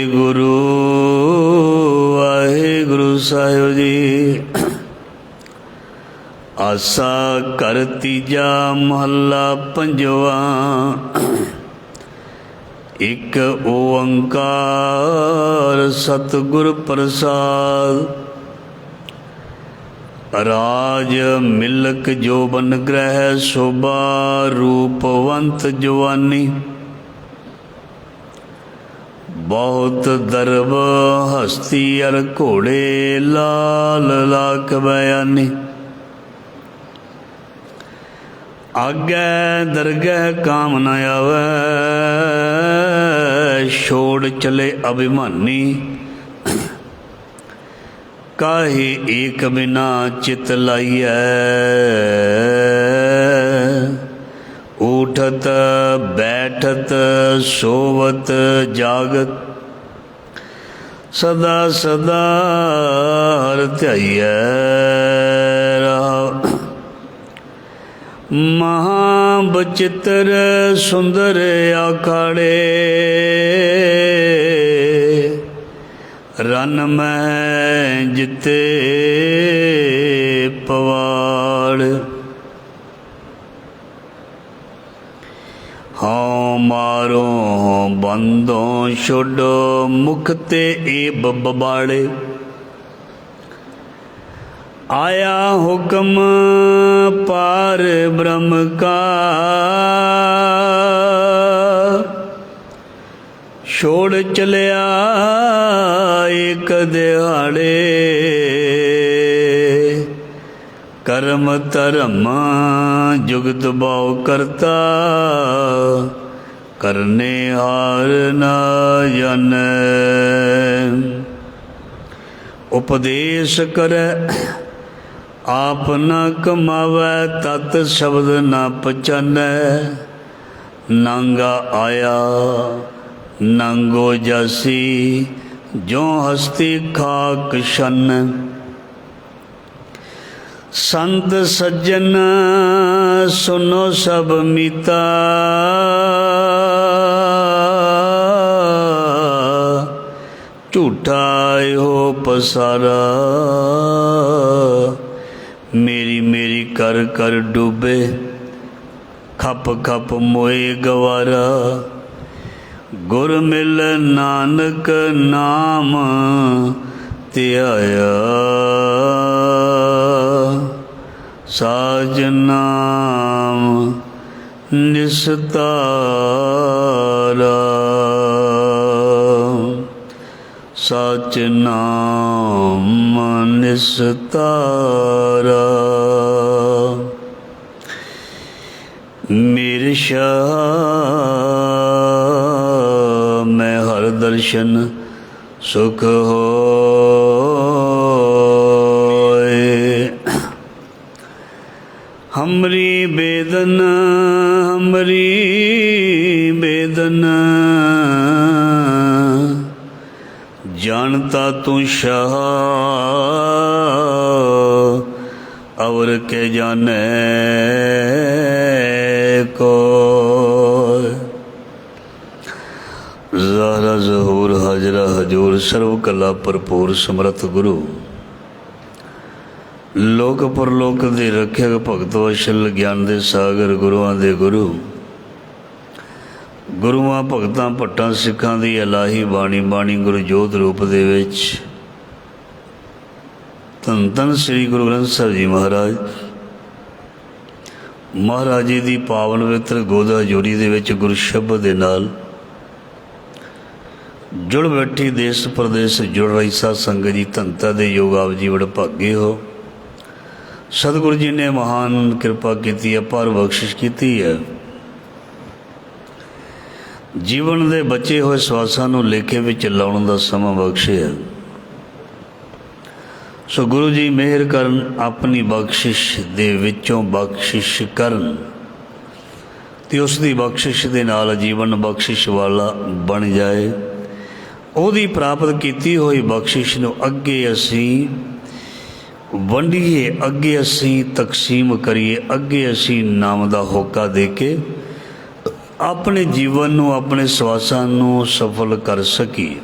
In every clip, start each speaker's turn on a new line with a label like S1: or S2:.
S1: ਵਾਹਿਗੁਰੂ ਵਾਹਿਗੁਰੂ ਸਾਹਿਬ ਜੀ। ਆਸਾ ਘਰ ਤੀਜਾ ਮਹੱਲਾ ਪੰਜਵਾ। ਇੱਕ ਓੰਕਾਰ ਸਤਿਗੁਰ ਪ੍ਰਸਾਦ। ਰਾਜ ਮਿਲਕ ਜੋਬਨ ਗ੍ਰਹਿ ਸ਼ੋਭਾ ਰੂਪਵੰਤ ਜਵਾਨੀ। ਬਹੁਤ ਦਰਬ ਹਸਤੀ ਅਰ ਘੋੜੇ ਲਾਲ ਲਾਖ ਬਿਆਨੀ। ਆਗੇ ਦਰਗਹਿ ਕਾਮ ਨ ਆਵੈ ਛੋੜ ਚਲੇ ਅਭਿਮਾਨੀ। ਕਾਹੇ ਏਕ ਬਿਨਾ ਚਿਤ ਲਾਈਐ ਊਠਤ ਬੈਠਤ ਸੋਵਤ ਜਾਗਤ। ਸਦਾ ਸਦਾ ਹਰ ਧਿਆਈਐ ਰਹਾਉ। ਮਹਾ ਬਚਿੱਤਰ ਸੁੰਦਰ ਆਖਾੜੇ ਰਨ ਮੈਂ ਜਿਤੇ ਪਵਾੜ। ਹਾਂ ਮਾਰੋ ਬੰਦੋਂ ਛੋਡੋ ਮੁਖ ਤੇ ਏ ਬਬਾੜੇ। ਆਇਆ ਹੁਕਮ ਪਾਰ ਬ੍ਰਹਮ ਕਾ ਛੋੜ ਚਲਿਆ ਇੱਕ ਦਿਹਾੜੇ। ਕਰਮ ਧਰਮ ਜੁਗਤ ਬਾਉ ਕਰਤਾ ਕਰਨੇ ਹਾਰ ਨਾ ਜਾਣੈ। ਉਪਦੇਸ਼ ਕਰੈ ਆਪ ਨ ਕਮਾਵੈ ਤਤ ਸ਼ਬਦ ਨ ਪਛਾਨੈ। ਨਾਂਗਾ ਆਇਆ ਨਾਂਗੋ ਜਾਸੀ ਜੋ ਹਸਤੀ ਖਾਕ ਸ਼ਨ। ਸੰਤ ਸੱਜਣ ਸੁਨੋ ਸਭ ਮੀਤਾ ਝੂਠਾ ਇਹੋ ਪਸਾਰਾ। ਮੇਰੀ ਮੇਰੀ ਕਰ ਕਰ ਡੂਬੇ ਖਪ ਖਪ ਮੋਏ ਗਵਾਰਾ। ਗੁਰ ਮਿਲ ਨਾਨਕ ਨਾਮ ਧਿਆਇਆ ਸਾਜ ਨਾਮ ਨਿਸਤਾਰਾ। ਸਚ ਨਾਮ ਨਿਸਤਾਰਾ। ਮੇਰੇ ਸ਼ਾਹ ਮੈਂ ਹਰ ਦਰਸ਼ਨ ਸੁਖ ਹੋਏ। ਹਮਰੀ ਬੇਦਨ ਹਮਰੀ ਬੇਦਨ जानता तू शाह और के जाने को। ज़ाहरा ज़हूर हाजरा हजूर सर्व कला भरपूर समर्थ गुरु। लोक परलोक दे रखियक भगत वशल ज्ञान दे सागर गुरुआं दे गुरु। ਗੁਰੂਆਂ ਭਗਤਾਂ ਭੱਟਾਂ ਸਿੱਖਾਂ ਦੀ ਇਲਾਹੀ ਬਾਣੀ ਬਾਣੀ ਗੁਰਜੋਤ ਰੂਪ ਦੇ ਵਿੱਚ ਧੰਨ ਧੰਨ ਸ੍ਰੀ ਗੁਰੂ ਗ੍ਰੰਥ ਸਾਹਿਬ ਜੀ ਮਹਾਰਾਜ ਜੀ ਦੀ ਪਾਵਨ ਪਵਿੱਤਰ ਗੋਦ ਹਜ਼ੂਰੀ ਦੇ ਵਿੱਚ ਗੁਰੂ ਸ਼ਬਦ ਦੇ ਨਾਲ ਜੁੜ ਬੈਠੀ ਦੇਸ਼ ਪ੍ਰਦੇਸ਼ ਜੁੜ ਰਹੀ ਸਾਧ ਸੰਗਤ ਜੀ ਧੰਨਤਾ ਦੇ ਯੋਗ ਆਪ ਜੀ ਬੜੇ ਭਾਗੇ ਹੋ। ਸਤਿਗੁਰੂ ਜੀ ਨੇ ਮਹਾਨ ਕਿਰਪਾ ਕੀਤੀ, ਅਪਾਰ ਬਖਸ਼ਿਸ਼ ਕੀਤੀ ਹੈ। ਜੀਵਨ ਦੇ ਬਚੇ ਹੋਏ ਸਵਾਸਾਂ ਨੂੰ ਲੇਖੇ ਵਿੱਚ ਲਾਉਣ ਦਾ ਸਮਾਂ ਬਖਸ਼ਿਆ। ਸੋ ਗੁਰੂ ਜੀ ਮਿਹਰ ਕਰਨ, ਆਪਣੀ ਬਖਸ਼ਿਸ਼ ਦੇ ਵਿੱਚੋਂ ਬਖਸ਼ਿਸ਼ ਕਰਨ ਅਤੇ ਉਸ ਦੀ ਬਖਸ਼ਿਸ਼ ਦੇ ਨਾਲ ਜੀਵਨ ਬਖਸ਼ਿਸ਼ ਵਾਲਾ ਬਣ ਜਾਏ। ਉਹਦੀ ਪ੍ਰਾਪਤ ਕੀਤੀ ਹੋਈ ਬਖਸ਼ਿਸ਼ ਨੂੰ ਅੱਗੇ ਅਸੀਂ ਵੰਡੀਏ, ਅੱਗੇ ਅਸੀਂ ਤਕਸੀਮ ਕਰੀਏ, ਅੱਗੇ ਅਸੀਂ ਨਾਮ ਦਾ ਹੋਕਾ ਦੇ ਕੇ ਆਪਣੇ ਜੀਵਨ ਨੂੰ, ਆਪਣੇ ਸਵਾਸਾਂ ਨੂੰ ਸਫਲ ਕਰ ਸਕੀਏ।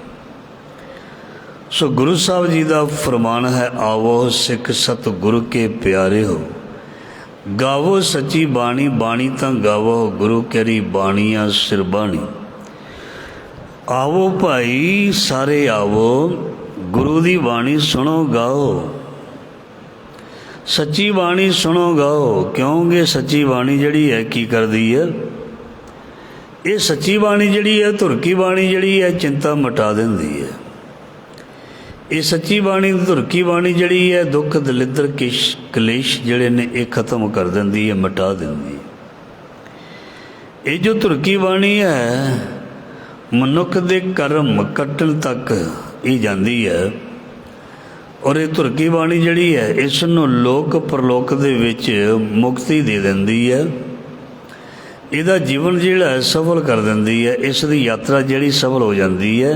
S1: सो गुरु साहब जी का फरमान है, आवो सिख सतगुरु के प्यारे हो, गावो सच्ची बाणी, बाणी तां गावो गुरु केरी बाणियां सिर बाणी। आवो भाई सारे आवो, गुरु दी बाणी सुनो गाओ, सच्ची बाणी सुनो गाओ। क्योंकि सच्ची बाणी जिहड़ी है की करदी है, ये सच्ची बाणी जिहड़ी है, धुरकी बाणी जिहड़ी है चिंता मिटा दिंदी है। ये सच्ची बाणी धुरकी बाणी जिहड़ी है दुख दलिद्र कलेश जिहड़े ने ये खत्म कर दिंदी है, मिटा दिंदी है। ये जो धुरकी बाणी है मनुख दे कर्म कट्टण तक ही जाती है, और ये धुरकी बाणी जिहड़ी है इस नूं लोक परलोक दे विच मुक्ति दे दिंदी है। इहदा जीवन जिहड़ा है सफल कर दिंदी है, इस दी यात्रा जिहड़ी सफल हो जाती है,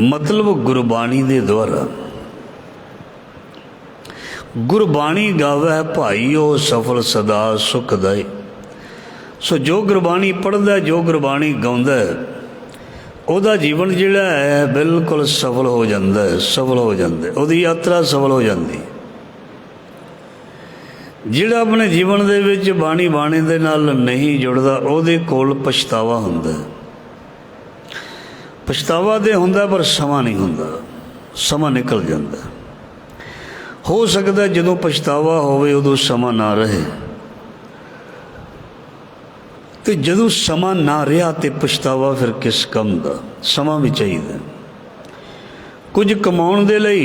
S1: मतलब गुरबाणी दे द्वारा। गुरबाणी गावै भाई ओ सफल सदा सुखदाई। सो जो गुरबाणी पढ़दा, जो गुरबाणी गाउंदा, ਉਹਦਾ जीवन ਜਿਹੜਾ है बिल्कुल सफल हो जाता है, सफल हो जाता है, ਉਹਦੀ यात्रा सफल हो जाती। ਜਿਹੜਾ अपने जीवन ਦੇ ਵਿੱਚ ਬਾਣੀ ਬਾਣੀ ਦੇ ਨਾਲ नहीं जुड़दा, ਉਹਦੇ ਕੋਲ ਪਛਤਾਵਾ ਹੁੰਦਾ। ਪਛਤਾਵਾ ਦੇ ਹੁੰਦਾ ਪਰ ਸਮਾਂ नहीं ਹੁੰਦਾ, ਸਮਾਂ ਨਿਕਲ ਜਾਂਦਾ। हो सकता ਜਦੋਂ ਪਛਤਾਵਾ ਹੋਵੇ ਉਦੋਂ ਸਮਾਂ ਨਾ ਰਹੇ, तो जदों समा ना रहा तो पछतावा फिर किस कम का। समा भी चाहिए कुछ कमाउण दे लई,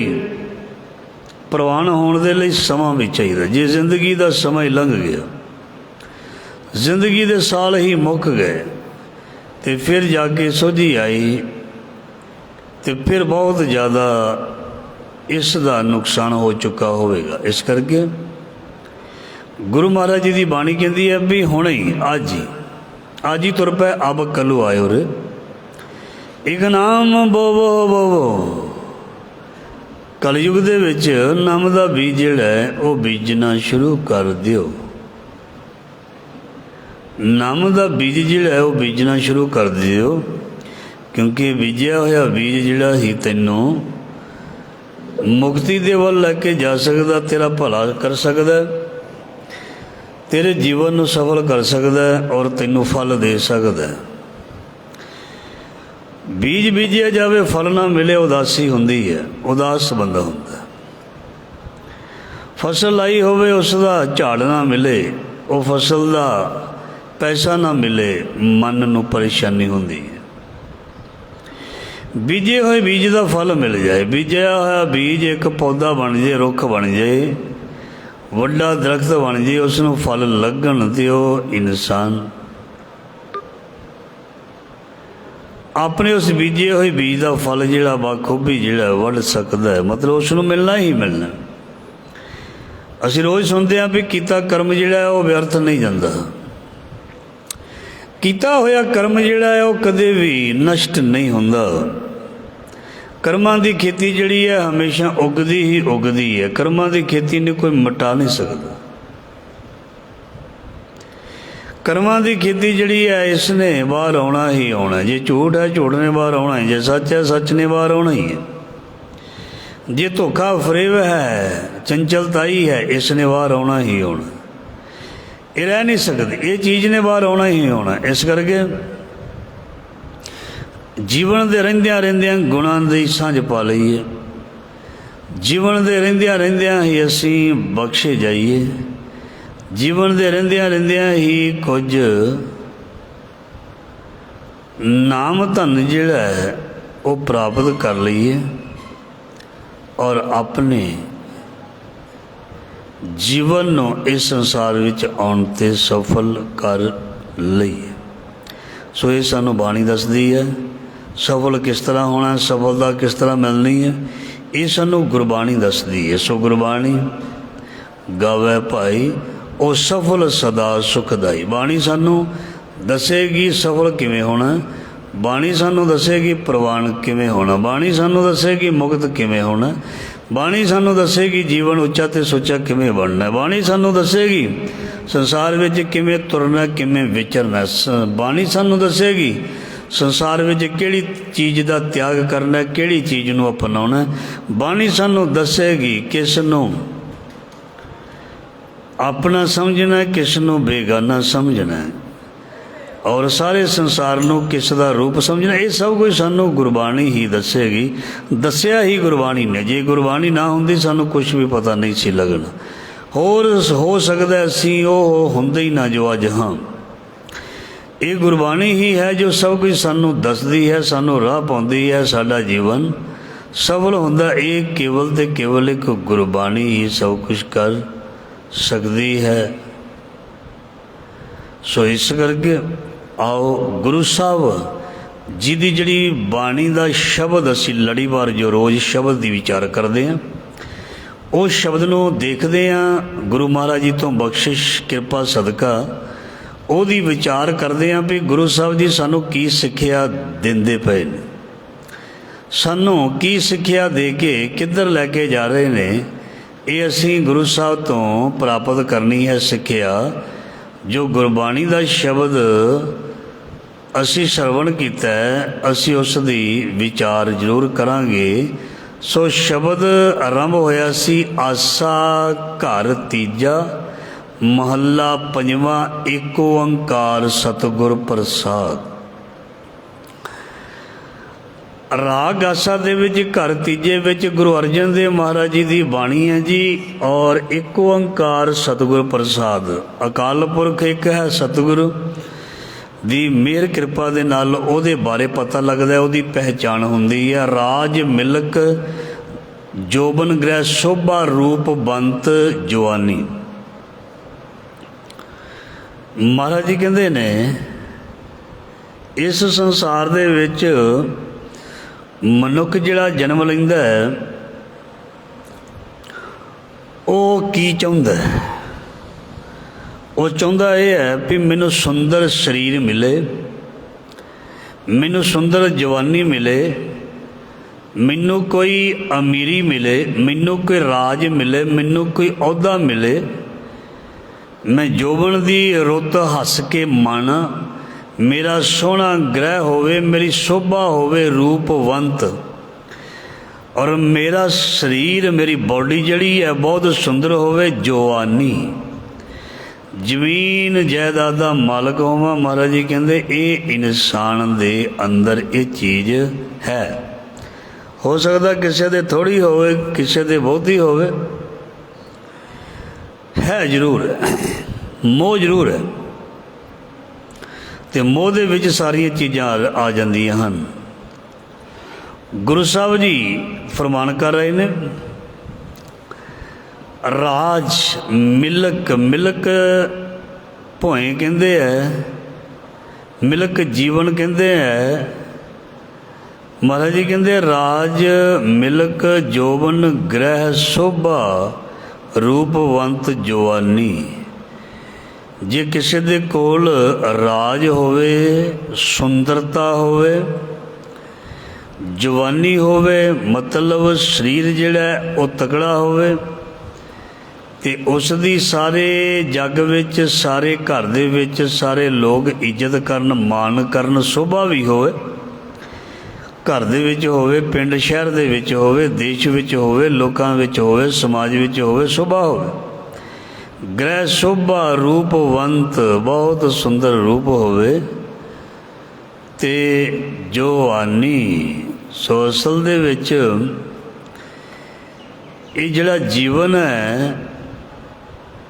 S1: प्रवान होने दे लई समा भी चाहिए। जे जिंदगी का समा ही लंघ गया, जिंदगी के साल ही मुक गए, तो फिर जाके सोझी आई, तो फिर बहुत ज़्यादा इसका नुकसान हो चुका होगा। इस करके गुरु महाराज जी की बाणी कहती है भी हुणे ही आज ही तुर पे, अब कलू आयो रे, एक नाम बोवो बोवो। कलयुग दे विच नाम दा बीज जिहड़ा है वो बीजना शुरू कर दिओ। नाम दा बीज जिहड़ा है वो बीजना शुरू कर दिओ, क्योंकि बीजिया होया बीज जिहड़ा ही तैनूं मुक्ति दे वल लैके जा सकदा, तेरा भला कर सकदा, तेरे जीवन को सफल कर सकता है और तैनू फल दे सकता है। बीज बीजिया जाए फल ना मिले उदासी होंदी है, उदास बंदा होंदा। फसल लाई होवे उसका झाड़ ना मिले, वो फसल का पैसा ना मिले, मन नू परेशानी होंदी है। बीजे हुए बीज का फल मिल जाए, बीजा हुआ बीज एक पौधा बन जाए, रुख बन जाए, वड्डा दरख्त बन जाए, उसनों फल लगन तो इंसान अपने उस बीजे हुए बीज का फल जिहड़ा बाखूबी जिहड़ा वढ़ सकता है, मतलब उसनों मिलना ही मिलना। असीं रोज़ सुनते हैं भी कीता कर्म जिहड़ा है वो व्यर्थ नहीं जाता। कीता होया कर्म जिहड़ा है वो कदे भी नष्ट नहीं हुंदा। कर्मां दी खेती जिहड़ी है हमेशा उगदी ही उगदी है, कर्मां दी खेती ने कोई मिटा नहीं सकता। कर्मां दी खेती जिहड़ी है इसने बाहर आना ही आना। जे झूठ है झूठ ने बाहर आना है, जे सच है सच ने बाहर आना ही है, जे धोखा फरेब है चंचलताई है इसने बाहर आना ही आना। ये रह नहीं सकती, ये चीज़ ने बाहर आना ही आना। इस करके जीवन दे रहिंदियां रहिंदियां गुणां दी सांझ पा लईए, जीवन दे रहिंदियां रहिंदियां ही असीं बख्शे जाइए, जीवन दे रहिंदियां रहिंदियां ही कुछ नाम धन जिहड़ा है वो प्राप्त कर लईए और अपने जीवन नूं इस संसार विच आउण ते सफल कर लईए। सो ये सानूं बाणी दसदी है सफल किस तरह होना, सफलता किस तरह मिलनी है, ये सानूं गुरबाणी दसदी है। सो गुरबाणी गावै भाई ओ सफल सदा सुखदाई। बाणी सानूं दसेगी सफल किवें होना, बाणी सानूं दसेगी प्रवान किवें होना, बाणी सानूं दसेगी मुक्त किवें होना, बाणी सानूं दसेगी जीवन उच्चा ते सुच्चा किवें बनना, बाणी सानूं दसेगी संसार विच किवें तुरना किवें विचरना, बाणी सानूं दसेगी संसार में किहड़ी चीज़ का त्याग करना, किहड़ी चीज़ नूं अपनाउणा। बाणी सानूं दसेगी किस नूं अपना समझना, किस नूं बेगाना समझना है, और सारे संसार नूं किस दा रूप समझना। ये सब कुछ सानू गुरबाणी ही दसेगी, दसिया ही गुरबाणी ने। जे गुरबाणी ना हुंदी सानू कुछ भी पता नहीं सी लगना। होर हो सकदा असीं ओह हुंदे ही ना जो अज हाँ। ये गुरबाणी ही है जो सब कुछ सानू दसदी है, सानू राह पाउंदी है, साडा जीवन सफल हुंदा। ये केवल ते केवल एक गुरबाणी ही सब कुछ कर सकती है। सो इस करके आओ गुरु साहब जी की जिहड़ी बाणी का शब्द असी लड़ीवार जो रोज़ शब्द की विचार करते हैं, उस शब्द नूं देखते हैं, गुरु महाराज जी तो बख्शिश कृपा सदका ਉਹਦੀ विचार करते हैं भी गुरु साहब जी सानू की सिक्ख्या देंदे पए ने, सानू की सिक्ख्या दे के किधर लैके जा रहे ने। ये असी गुरु साहब तो प्राप्त करनी है सिक्ख्या। जो गुरबाणी का शब्द असी श्रवण किया है, असी उसकी विचार जरूर करांगे। सो शब्द आरंभ होया सी आसा घर तीजा महला पंजवा एक ओंकार सतगुर प्रसाद। राग आसा दे विच घर तीजे विच गुरु अर्जन देव महाराज जी की बाणी है जी, और एक ओंकार सतगुर प्रसाद। अकाल पुरख एक है, सतगुरु दी मेहर कृपा दे नाल ओहदे बारे पता लगदा है, ओहदी पहचान हुंदी है। राज मिलक जोबन ग्रह शोभा रूप बंत जवानी। महाराज जी कहते ने इस संसार दे विच मनुख जिहड़ा जन्म लैंदा है वो की चाहुंदा है? वो चाहुंदा ये है भी मैनू सुंदर शरीर मिले, मैनू सुंदर जवानी मिले, मैनू कोई अमीरी मिले, मैनू कोई राज मिले, मैनू कोई अहुदा मिले, मैं जोबन दी रुत हस के मन, मेरा सोहना ग्रह होवे, मेरी शोभा होवे रूपवंत, और मेरा शरीर मेरी बॉडी जड़ी है बहुत सुंदर होवे जवानी, जमीन जायदाद दा मालक होवां। महाराज जी कहंदे ये इंसान दे अंदर ये चीज़ है। हो सकता किसी दे थोड़ी होवे, किसी दे बहुती होवे, है जरूर है, मोह जरूर है, तो मोह दे विच सारियां चीज़ां आ जांदियां हन। गुरु साहब जी फरमान कर रहे ने राज मिलक, मिलक भोए कहते हैं, मिलक जीवन कहते हैं। महाराज जी कहते राज मिलक जोबन ग्रह शोभा रूपवंत जवानी। जे किसी दे कोल राज होवे, सुंदरता होवे, जवानी होवे, मतलब शरीर जिहड़ा वो तगड़ा होवे, ते उसदी सारे जग विच, सारे घर दे विच सारे लोग इज्जत करन, मान करन, शोभा भी होवे, घर दे विच होवे, पिंड शहर दे विच होवे, देश विच होवे, लोकां विच होवे, समाज विच होवे, शोभा होवे, ग्रह शोभा रूपवंत बहुत सुंदर रूप होवे, ते जवानी। सो असल दे विच ये जिहड़ा जीवन है,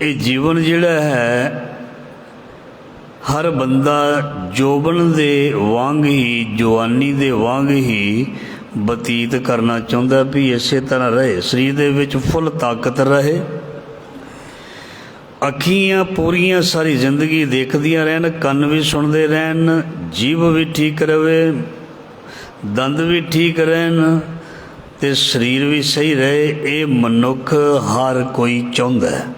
S1: ये जीवन जिहड़ा है हर बंदा जोबन दे वांग ही, जवानी दे वांग ही बतीत करना चाहुंदा भी इस तरह रहे, शरीर दे विच फुल ताकत रहे, अखियाँ पूरियां सारी जिंदगी देखदियां रहन, कन्न भी सुनते रहन, जीभ भी ठीक रहे, दंद भी ठीक रहन, ते शरीर भी सही रहे। ये मनुख हर कोई चाहुंदा है।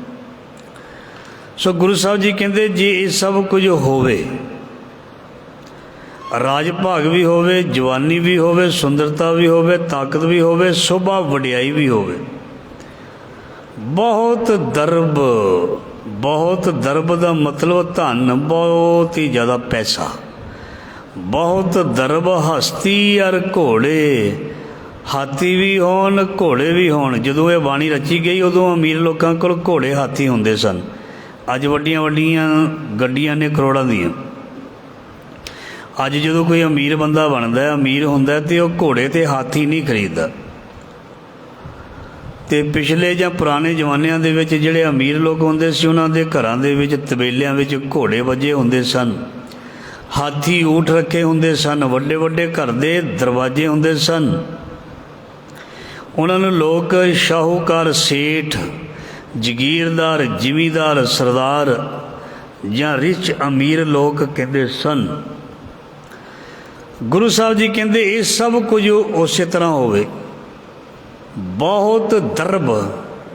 S1: सो गुरु साहब जी कहते जे ये सब कुछ होवे, राज भाग भी होवे, जवानी भी होवे, सुंदरता भी होवे, ताकत भी होवे, शोभा वडियाई भी होवे, बहुत दरब, बहुत दरब का मतलब धन, बहुत ही ज़्यादा पैसा, बहुत दरब हस्ती अर घोड़े, हाथी भी होण घोड़े भी होण। जदों ये बाणी रची गई उदों अमीर लोगों कोल घोड़े हाथी हुंदे सन। अज वड्डियां वड्डियां गड्डियां ने करोड़ां दीयां। अज जदों कोई अमीर बंदा बनदा अमीर हुंदा ते ओह घोड़े ते हाथी नहीं खरीददा। ते पिछले जां पुराने जमानिਆਂ ਦੇ ਵਿੱਚ ਜਿਹੜੇ अमीर लोग ਹੁੰਦੇ ਸੀ ਉਹਨਾਂ ਦੇ ਘਰਾਂ ਦੇ ਵਿੱਚ ਤਬੇਲਿਆਂ ਵਿੱਚ ਘੋੜੇ ਵੱਜੇ ਹੁੰਦੇ ਸਨ, ਹਾਥੀ ਊਠ ਰੱਖੇ ਹੁੰਦੇ ਸਨ, ਵੱਡੇ ਵੱਡੇ ਘਰ ਦੇ ਦਰਵਾਜ਼ੇ ਹੁੰਦੇ ਸਨ। ਉਹਨਾਂ ਨੂੰ ਲੋਕ ਸ਼ਾਹੂਕਾਰ, ਸੇਠ, ਜਗੀਰਦਾਰ, ਜ਼ਿਮੀਂਦਾਰ, ਸਰਦਾਰ ਜਾਂ ਰਿਚ ਅਮੀਰ ਲੋਕ ਕਹਿੰਦੇ ਸਨ। ਗੁਰੂ ਸਾਹਿਬ ਜੀ ਕਹਿੰਦੇ ਇਹ ਸਭ ਕੁਝ ਉਸੇ ਤਰ੍ਹਾਂ ਹੋਵੇ। बहुत दरब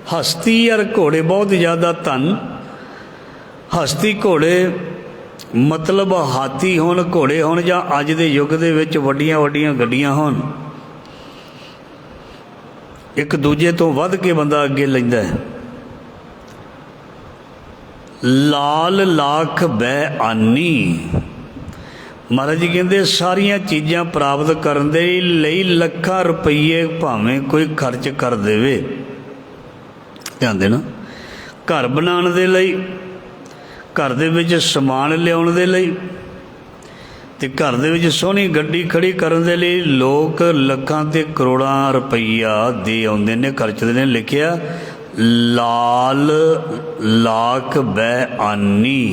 S1: हस्ती और घोड़े, बहुत ज़्यादा धन, हस्ती घोड़े मतलब हाथी होण, घोड़े होण, जां अज दे युग दे विच वड्डियां वड्डियां गड्डियां होण। एक दूजे तो वध के बंदा अगे लैंदा है। लाल लाख बै आनी, महाराज जी कहते सारिया चीज़ां प्राप्त करन दे लई लखां रुपये भावें कोई खर्च कर देवे। ध्यान देना, घर बनाने दे लई, घर दे विच समान लियाउण दे लई ते घर दे विच सोहनी गड्डी खड़ी करन दे लई लोग लखां ते करोड़ां रुपया दे आउंदे ने, खर्चदे ने। लिखिया लाल लाख बै आनी।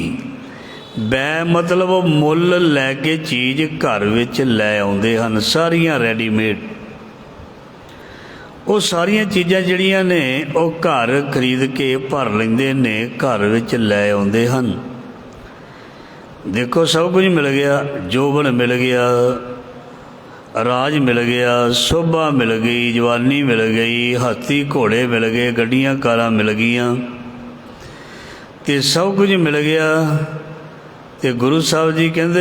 S1: बै मतलब मुल लैके चीज़ घर विच लै आउंदे हन, सारियां रेडीमेड। वो सारियां चीज़ां जिहड़ियां ने वो घर खरीद के भर लैंदे ने, घर विच लै आउंदे हन। देखो सब कुछ मिल गया, जोबन मिल गया, राज मिल गया, शोभा मिल गई, जवानी मिल गई, हाथी घोड़े मिल गए, गड्डियां कारां मिल गईयां, ते सब कुछ मिल गया। तो गुरु साहब जी कहते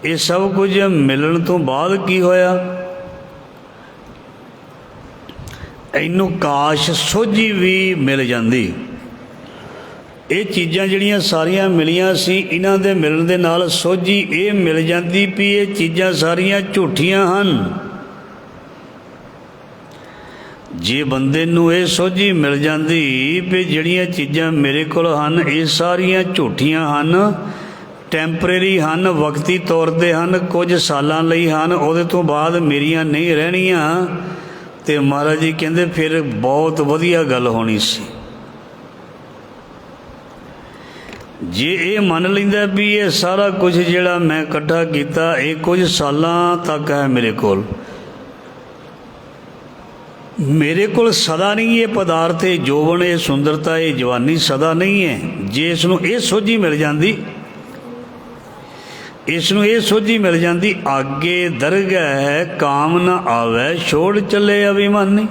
S1: ये सब कुछ मिलण तो बाद की होया, इनू काश सोझी भी मिल जाती। ये चीज़ां जिहड़ियां सारियां मिलियां सी, इन्हां दे मिलण दे नाल सोझी ये मिल जाती भी ये चीज़ां सारियां झूठियां हन। जे बंदे नूं ये सोझी मिल जाती भी जिहड़ियां चीज़ां मेरे कोल हन ये सारियां झूठियां हन, टैंपरेरी हन, वक्ती तौर पर हन, कुछ सालां लई हन, उहदे तो बाद मेरियां नहीं रहणियां, ते महाराज जी कहंदे फिर बहुत वधिया गल होनी सी। जे ये मन लैंदा भी ये सारा कुछ जिहड़ा मैं इकट्ठा कीता ये कुछ सालां तक है मेरे कोल, मेरे को सदा नहीं ये पदार्थ, ये जोबन, ये सुंदरता, ये जवानी सदा नहीं है। जे इसनूं ये सोझी मिल जाती, इसनूं ये सोझी मिल जाती, आगे दरगह काम न आवे छोड़ चले अभिमानी।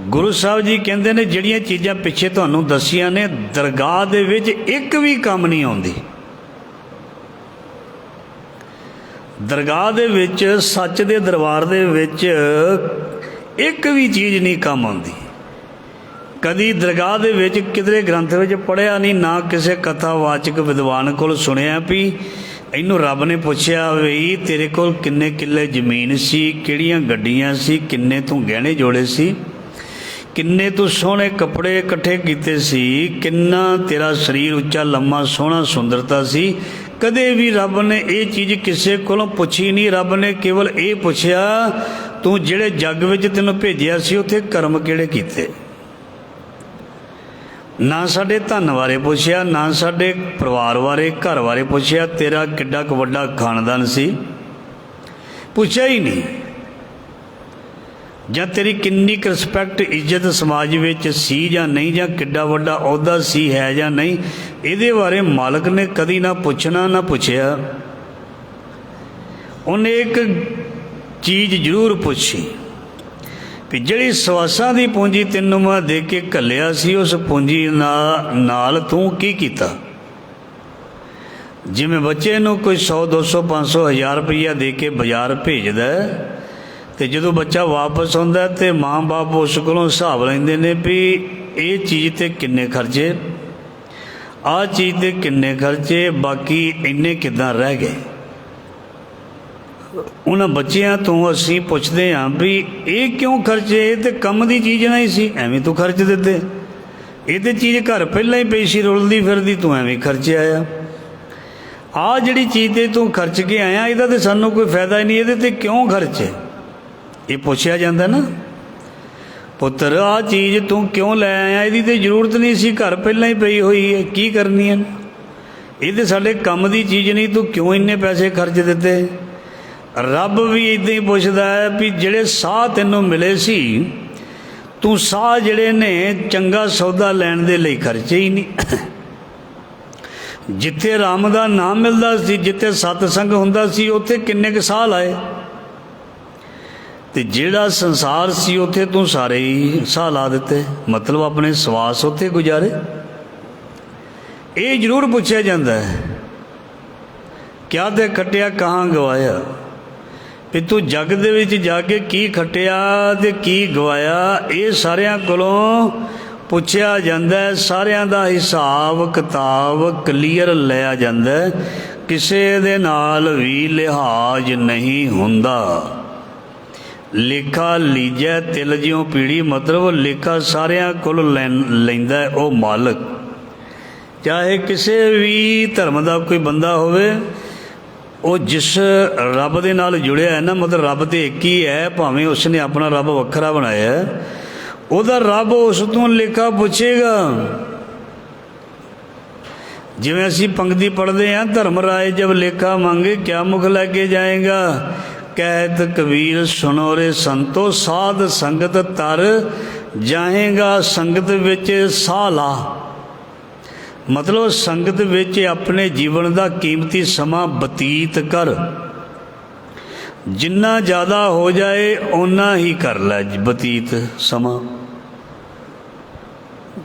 S1: गुरु साहब जी कहते ने जिहड़ियां चीज़ां पिछे तुहानूं दसियां ने दरगाह दे विच एक भी काम नहीं आउंदी। दरगाह दे विच, सच दे दरबार दे विच एक भी चीज़ नहीं काम आती। कदी दरगाह दे विच किधरे ग्रंथ विच पढ़िया नहीं, ना किसी कथावाचक विद्वान कोल सुनिया भी इनू रब ने पुछया बई तेरे कोल किन्ने किले जमीन सी, किहड़ियां गड्डियां सी, किन्ने तू गहने जोड़े सी, किन्ने तू सोहने कपड़े इकट्ठे कीते सी, किन्ना तेरा शरीर उच्चा लम्मा सोहना सुंदरता सी। कदे भी रब ने ये चीज़ किसी कोलों पुछी नहीं। रब ने केवल ये पुछया तू जिहड़े जग विच तैनूं भेजिया सी उत्थे कर्म किहड़े कीते। ना साडे धन बारे पुछया, ना साडे परिवार बारे, घर बारे पुछया, तेरा किड्डा क वड्डा खानदान सी, पुछया ही नहीं। जां तेरी किन्नी क रिस्पैक्ट इज्जत समाज विच सी जां नहीं, जां किड्डा वड्डा अहुदा सी है जां नहीं, इहदे बारे मालक ने कदी ना पुछना ना पुछया। उन्हें एक चीज़ जरूर पुछी भी जिहड़ी सवासां दी पूंजी तैनूं मैं दे के घल्लिया सी उस पूंजी नाल तूं की कीता। जिवें बच्चे नूं कोई 100 200 500 1000 रुपया दे के बाज़ार भेजदा तो जो बच्चा वापस आउंदा तो माँ बाप उस कोलों हिसाब लैंदे ने भी ये चीज़ ते किन्ने खर्चे। ਆਹ ਚੀਜ਼ ਦੇ ਕਿੰਨੇ ਖਰਚੇ, ਬਾਕੀ ਇੰਨੇ ਕਿੱਦਾਂ ਰਹਿ ਗਏ। ਉਹਨਾਂ ਬੱਚਿਆਂ ਤੋਂ ਅਸੀਂ ਪੁੱਛਦੇ ਹਾਂ ਵੀ ਇਹ ਕਿਉਂ ਖਰਚੇ, ਇਹ ਤਾਂ ਕੰਮ ਦੀ ਚੀਜ਼ ਨਹੀਂ ਸੀ, ਐਵੇਂ ਤੂੰ ਖਰਚ ਦਿੱਤੇ। ਇਹ ਤਾਂ ਚੀਜ਼ ਘਰ ਪਹਿਲਾਂ ਹੀ ਪਈ ਸੀ ਰੁਲਦੀ ਫਿਰਦੀ, ਤੂੰ ਐਵੇਂ ਖਰਚਿਆ ਆ। ਆਹ ਜਿਹੜੀ ਚੀਜ਼ 'ਤੇ ਤੂੰ ਖਰਚ ਕੇ ਆਇਆ, ਇਹਦਾ ਤਾਂ ਸਾਨੂੰ ਕੋਈ ਫਾਇਦਾ ਹੀ ਨਹੀਂ, ਇਹਦੇ 'ਤੇ ਕਿਉਂ ਖਰਚੇ, ਇਹ ਪੁੱਛਿਆ ਜਾਂਦਾ ਨਾ। ਪੁੱਤਰ ਆਹ ਚੀਜ਼ ਤੂੰ ਕਿਉਂ ਲੈ ਆਇਆ, ਇਹਦੀ ਤਾਂ ਜ਼ਰੂਰਤ ਨਹੀਂ ਸੀ, ਘਰ ਪਹਿਲਾਂ ਹੀ ਪਈ ਹੋਈ ਹੈ, ਕੀ ਕਰਨੀ ਹੈ, ਇਹ ਤਾਂ ਸਾਡੇ ਕੰਮ ਦੀ ਚੀਜ਼ ਨਹੀਂ, ਤੂੰ ਕਿਉਂ ਇੰਨੇ ਪੈਸੇ ਖਰਚ ਦਿੱਤੇ। ਰੱਬ ਵੀ ਇੱਦਾਂ ਹੀ ਪੁੱਛਦਾ ਹੈ ਵੀ ਜਿਹੜੇ ਸਾਹ ਤੈਨੂੰ ਮਿਲੇ ਸੀ, ਤੂੰ ਸਾਹ ਜਿਹੜੇ ਨੇ ਚੰਗਾ ਸੌਦਾ ਲੈਣ ਦੇ ਲਈ ਖਰਚੇ ਹੀ ਨਹੀਂ। ਜਿੱਥੇ ਰਾਮ ਦਾ ਨਾਮ ਮਿਲਦਾ ਸੀ, ਜਿੱਥੇ ਸਤਸੰਗ ਹੁੰਦਾ ਸੀ, ਉੱਥੇ ਕਿੰਨੇ ਕੁ ਸਾਹ ਲਾਏ, ਤੇ ਜਿਹੜਾ ਸੰਸਾਰ ਸੀ ਉੱਥੇ ਤੂੰ ਸਾਰੇ ਹੀ ਸਾਹ ਲਾ ਦਿੱਤੇ, ਮਤਲਬ ਆਪਣੇ ਸਵਾਸ ਉੱਥੇ ਗੁਜ਼ਾਰੇ। ਇਹ ਜ਼ਰੂਰ ਪੁੱਛਿਆ ਜਾਂਦਾ ਹੈ, ਕਿਆ ਤੇ ਖੱਟਿਆ ਕਹਾਂ ਗਵਾਇਆ, ਵੀ ਤੂੰ ਜੱਗ ਦੇ ਵਿੱਚ ਜਾ ਕੇ ਕੀ ਖੱਟਿਆ ਤੇ ਕੀ ਗਵਾਇਆ, ਇਹ ਸਾਰਿਆਂ ਕੋਲੋਂ ਪੁੱਛਿਆ ਜਾਂਦਾ। ਸਾਰਿਆਂ ਦਾ ਹਿਸਾਬ ਕਿਤਾਬ ਕਲੀਅਰ ਲਿਆ ਜਾਂਦਾ, ਕਿਸੇ ਦੇ ਨਾਲ ਵੀ ਲਿਹਾਜ਼ ਨਹੀਂ ਹੁੰਦਾ। ਲੇਖਾ ਲੀਜੈ ਤਿਲ ਜਿਉਂ ਪੀੜੀ, ਮਤਲਬ ਲੇਖਾ ਸਾਰਿਆਂ ਕੋਲ ਲੈਂਦਾ ਉਹ ਮਾਲਕ। ਚਾਹੇ ਕਿਸੇ ਵੀ ਧਰਮ ਦਾ ਕੋਈ ਬੰਦਾ ਹੋਵੇ, ਉਹ ਜਿਸ ਰੱਬ ਦੇ ਨਾਲ ਜੁੜਿਆ ਹੈ ਨਾ, ਮਤਲਬ ਰੱਬ ਤਾਂ ਇੱਕ ਹੀ ਹੈ, ਭਾਵੇਂ ਉਸਨੇ ਆਪਣਾ ਰੱਬ ਵੱਖਰਾ ਬਣਾਇਆ, ਉਹਦਾ ਰੱਬ ਉਸ ਤੋਂ ਲੇਖਾ ਪੁੱਛੇਗਾ। ਜਿਵੇਂ ਅਸੀਂ ਪੰਕਤੀ ਪੜ੍ਹਦੇ ਹਾਂ, ਧਰਮ ਰਾਏ ਜਬ ਲੇਖਾ ਮੰਗੇ ਕਿਆ ਮੁਖ ਲੈ ਕੇ ਜਾਏਗਾ, ਕਹਿਤ ਕਬੀਰ ਸੁਣੋ ਰੇ ਸੰਤੋ, ਸਾਧ ਸੰਗਤ ਤਰ ਜਾਏਗਾ, ਸੰਗਤ ਵਿੱਚ ਸਾਹ ਲਾ। ਮਤਲਬ ਸੰਗਤ ਵਿੱਚ ਆਪਣੇ ਜੀਵਨ ਦਾ ਕੀਮਤੀ ਸਮਾਂ ਬਤੀਤ ਕਰ, ਜਿੰਨਾ ਜ਼ਿਆਦਾ ਹੋ ਜਾਏ ਓਨਾ ਹੀ ਕਰ ਲੈ ਬਤੀਤ ਸਮਾਂ।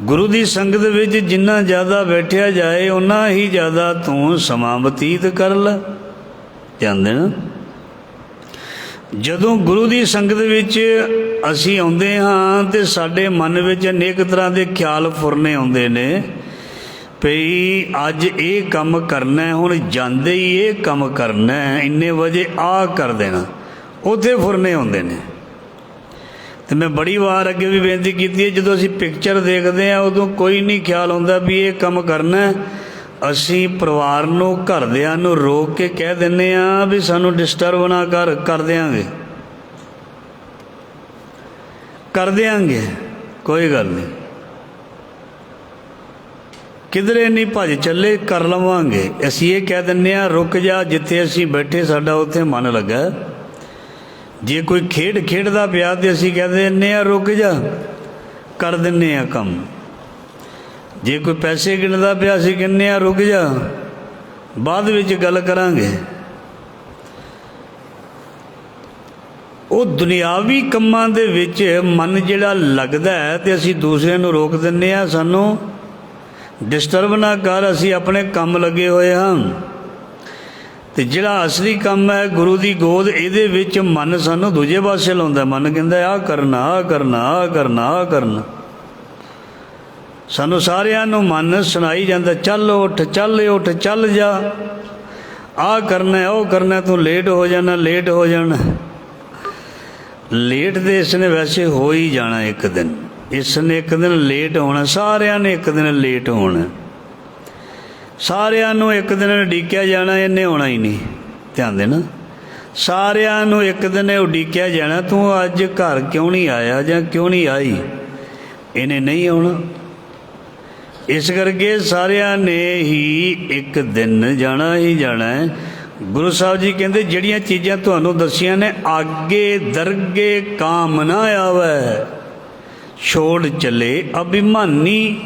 S1: ਗੁਰੂ ਦੀ ਸੰਗਤ ਵਿੱਚ ਜਿੰਨਾ ਜ਼ਿਆਦਾ ਬੈਠਿਆ ਜਾਏ ਓਨਾ ਹੀ ਜ਼ਿਆਦਾ ਤੂੰ ਸਮਾਂ ਬਤੀਤ ਕਰ ਲੈ। ਜਾਂਦੇ ਨਾ, ਜਦੋਂ ਗੁਰੂ ਦੀ ਸੰਗਤ ਵਿੱਚ ਅਸੀਂ ਆਉਂਦੇ ਹਾਂ ਤੇ ਸਾਡੇ ਮਨ ਵਿੱਚ ਅਨੇਕ ਤਰ੍ਹਾਂ ਦੇ ਖਿਆਲ ਫੁਰਨੇ ਆਉਂਦੇ ਨੇ, ਭਈ ਅੱਜ ਇਹ ਕੰਮ ਕਰਨਾ, ਹੁਣ ਜਾਂਦੇ ਹੀ ਇਹ ਕੰਮ ਕਰਨਾ, ਇੰਨੇ ਵਜੇ ਆਹ ਕਰ ਦੇਣਾ, ਉੱਥੇ ਫੁਰਨੇ ਆਉਂਦੇ ਨੇ। ਤੇ ਮੈਂ ਬੜੀ ਵਾਰ ਅੱਗੇ ਵੀ ਬੇਨਤੀ ਕੀਤੀ ਹੈ, ਜਦੋਂ ਅਸੀਂ ਪਿਕਚਰ ਦੇਖਦੇ ਹਾਂ ਉਦੋਂ ਕੋਈ ਨਹੀਂ ਖਿਆਲ ਆਉਂਦਾ ਵੀ ਇਹ ਕੰਮ ਕਰਨਾ। ਅਸੀਂ ਪਰਿਵਾਰ ਨੂੰ, ਘਰਦਿਆਂ ਨੂੰ ਰੋਕ ਕੇ ਕਹਿ ਦਿੰਦੇ ਹਾਂ ਵੀ ਸਾਨੂੰ ਡਿਸਟਰਬ ਨਾ ਕਰ ਦਿਆਂਗੇ, ਕੋਈ ਗੱਲ ਨਹੀਂ, ਕਿਧਰੇ ਨਹੀਂ ਭੱਜ ਚੱਲੇ, ਕਰ ਲਵਾਂਗੇ। ਅਸੀਂ ਇਹ ਕਹਿ ਦਿੰਦੇ ਹਾਂ ਰੁਕ ਜਾ, ਜਿੱਥੇ ਅਸੀਂ ਬੈਠੇ ਸਾਡਾ ਉੱਥੇ ਮਨ ਲੱਗਾ। ਜੇ ਕੋਈ ਖੇਡ ਖੇਡਦਾ ਪਿਆ ਤੇ ਅਸੀਂ ਕਹਿ ਦਿੰਦੇ ਹਾਂ ਰੁਕ ਜਾ, ਕਰ ਦਿੰਦੇ ਹਾਂ ਕੰਮ। ਜੇ ਕੋਈ ਪੈਸੇ ਗਿਣਦਾ ਪਿਆ ਅਸੀਂ ਕਹਿੰਦੇ ਹਾਂ ਰੁਕ ਜਾ, ਬਾਅਦ ਵਿੱਚ ਗੱਲ ਕਰਾਂਗੇ। ਉਹ ਦੁਨਿਆਵੀ ਕੰਮਾਂ ਦੇ ਵਿੱਚ ਮਨ ਜਿਹੜਾ ਲੱਗਦਾ ਹੈ ਤੇ ਅਸੀਂ ਦੂਸਰਿਆਂ ਨੂੰ ਰੋਕ ਦਿੰਦੇ ਹਾਂ, ਸਾਨੂੰ ਡਿਸਟਰਬ ਨਾ ਕਰ, ਅਸੀਂ ਆਪਣੇ ਕੰਮ ਲੱਗੇ ਹੋਏ ਹਾਂ। ਤੇ ਜਿਹੜਾ ਅਸਲੀ ਕੰਮ ਹੈ ਗੁਰੂ ਦੀ ਗੋਦ, ਇਹਦੇ ਵਿੱਚ ਮਨ ਸਾਨੂੰ ਦੂਜੇ ਪਾਸੇ ਲਾਉਂਦਾ। ਮਨ ਕਹਿੰਦਾ ਆਹ ਕਰਨਾ, ਆਹ ਕਰਨਾ, ਆਹ ਕਰਨਾ, ਆਹ ਕਰਨਾ। ਸਾਨੂੰ ਸਾਰਿਆਂ ਨੂੰ ਮਨ ਸੁਣਾਈ ਜਾਂਦਾ, ਚੱਲ ਉੱਠ, ਚੱਲ ਉੱਠ, ਚੱਲ ਜਾ, ਆਹ ਕਰਨਾ, ਉਹ ਕਰਨਾ, ਤੂੰ ਲੇਟ ਹੋ ਜਾਣਾ, ਲੇਟ ਹੋ ਜਾਣਾ। ਲੇਟ ਤੇ ਇਸ ਨੇ ਵੈਸੇ ਹੋ ਹੀ ਜਾਣਾ, ਇੱਕ ਦਿਨ ਇਸ ਨੇ ਇੱਕ ਦਿਨ ਲੇਟ ਹੋਣਾ, ਸਾਰਿਆਂ ਨੇ ਇੱਕ ਦਿਨ ਲੇਟ ਹੋਣਾ, ਸਾਰਿਆਂ ਨੂੰ ਇੱਕ ਦਿਨ ਉਡੀਕਿਆ ਜਾਣਾ, ਇਹਨੇ ਹੋਣਾ ਹੀ ਨਹੀਂ। ਧਿਆਨ ਦੇਣਾ, ਸਾਰਿਆਂ ਨੂੰ ਇੱਕ ਦਿਨ ਉਡੀਕਿਆ ਜਾਣਾ, ਤੂੰ ਅੱਜ ਘਰ ਕਿਉਂ ਨਹੀਂ ਆਇਆ ਜਾਂ ਕਿਉਂ ਨਹੀਂ ਆਈ, ਇਹਨੇ ਨਹੀਂ ਆਉਣਾ। ਇਸ ਕਰਕੇ ਸਾਰਿਆਂ ਨੇ ਹੀ ਇੱਕ ਦਿਨ ਜਾਣਾ ਹੀ ਜਾਣਾ ਹੈ। ਗੁਰੂ ਸਾਹਿਬ ਜੀ ਕਹਿੰਦੇ ਜਿਹੜੀਆਂ ਚੀਜ਼ਾਂ ਤੁਹਾਨੂੰ ਦੱਸੀਆਂ ਨੇ, ਆਗੇ ਦਰਗੇ ਕਾਮ ਨਾ ਆਵੇ, ਛੋੜ ਚੱਲੇ ਅਭਿਮਾਨੀ।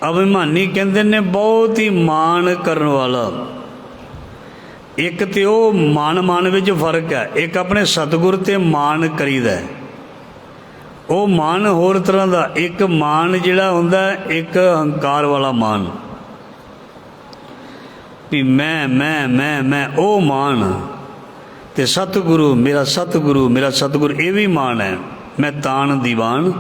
S1: ਅਭਿਮਾਨੀ ਕਹਿੰਦੇ ਨੇ ਬਹੁਤ ਹੀ ਮਾਣ ਕਰਨ ਵਾਲਾ। ਇੱਕ ਤੇ ਉਹ ਮਾਣ ਵਿੱਚ ਫਰਕ ਹੈ, ਇੱਕ ਆਪਣੇ ਸਤਿਗੁਰ ਤੇ ਮਾਣ ਕਰੀਦਾ, ਉਹ ਮਾਣ ਹੋਰ ਤਰ੍ਹਾਂ ਦਾ। ਇੱਕ ਮਾਣ ਜਿਹੜਾ ਹੁੰਦਾ, ਇੱਕ ਹੰਕਾਰ ਵਾਲਾ ਮਾਣ, ਵੀ ਮੈਂ ਉਹ ਮਾਣ। ਤੇ ਸਤਿਗੁਰੂ ਮੇਰਾ ਸਤਿਗੁਰੂ, ਮੇਰਾ ਸਤਿਗੁਰੂ, ਇਹ ਵੀ ਮਾਣ ਹੈ। ਮੈਂ ਤਾਣ ਦੀਵਾਨ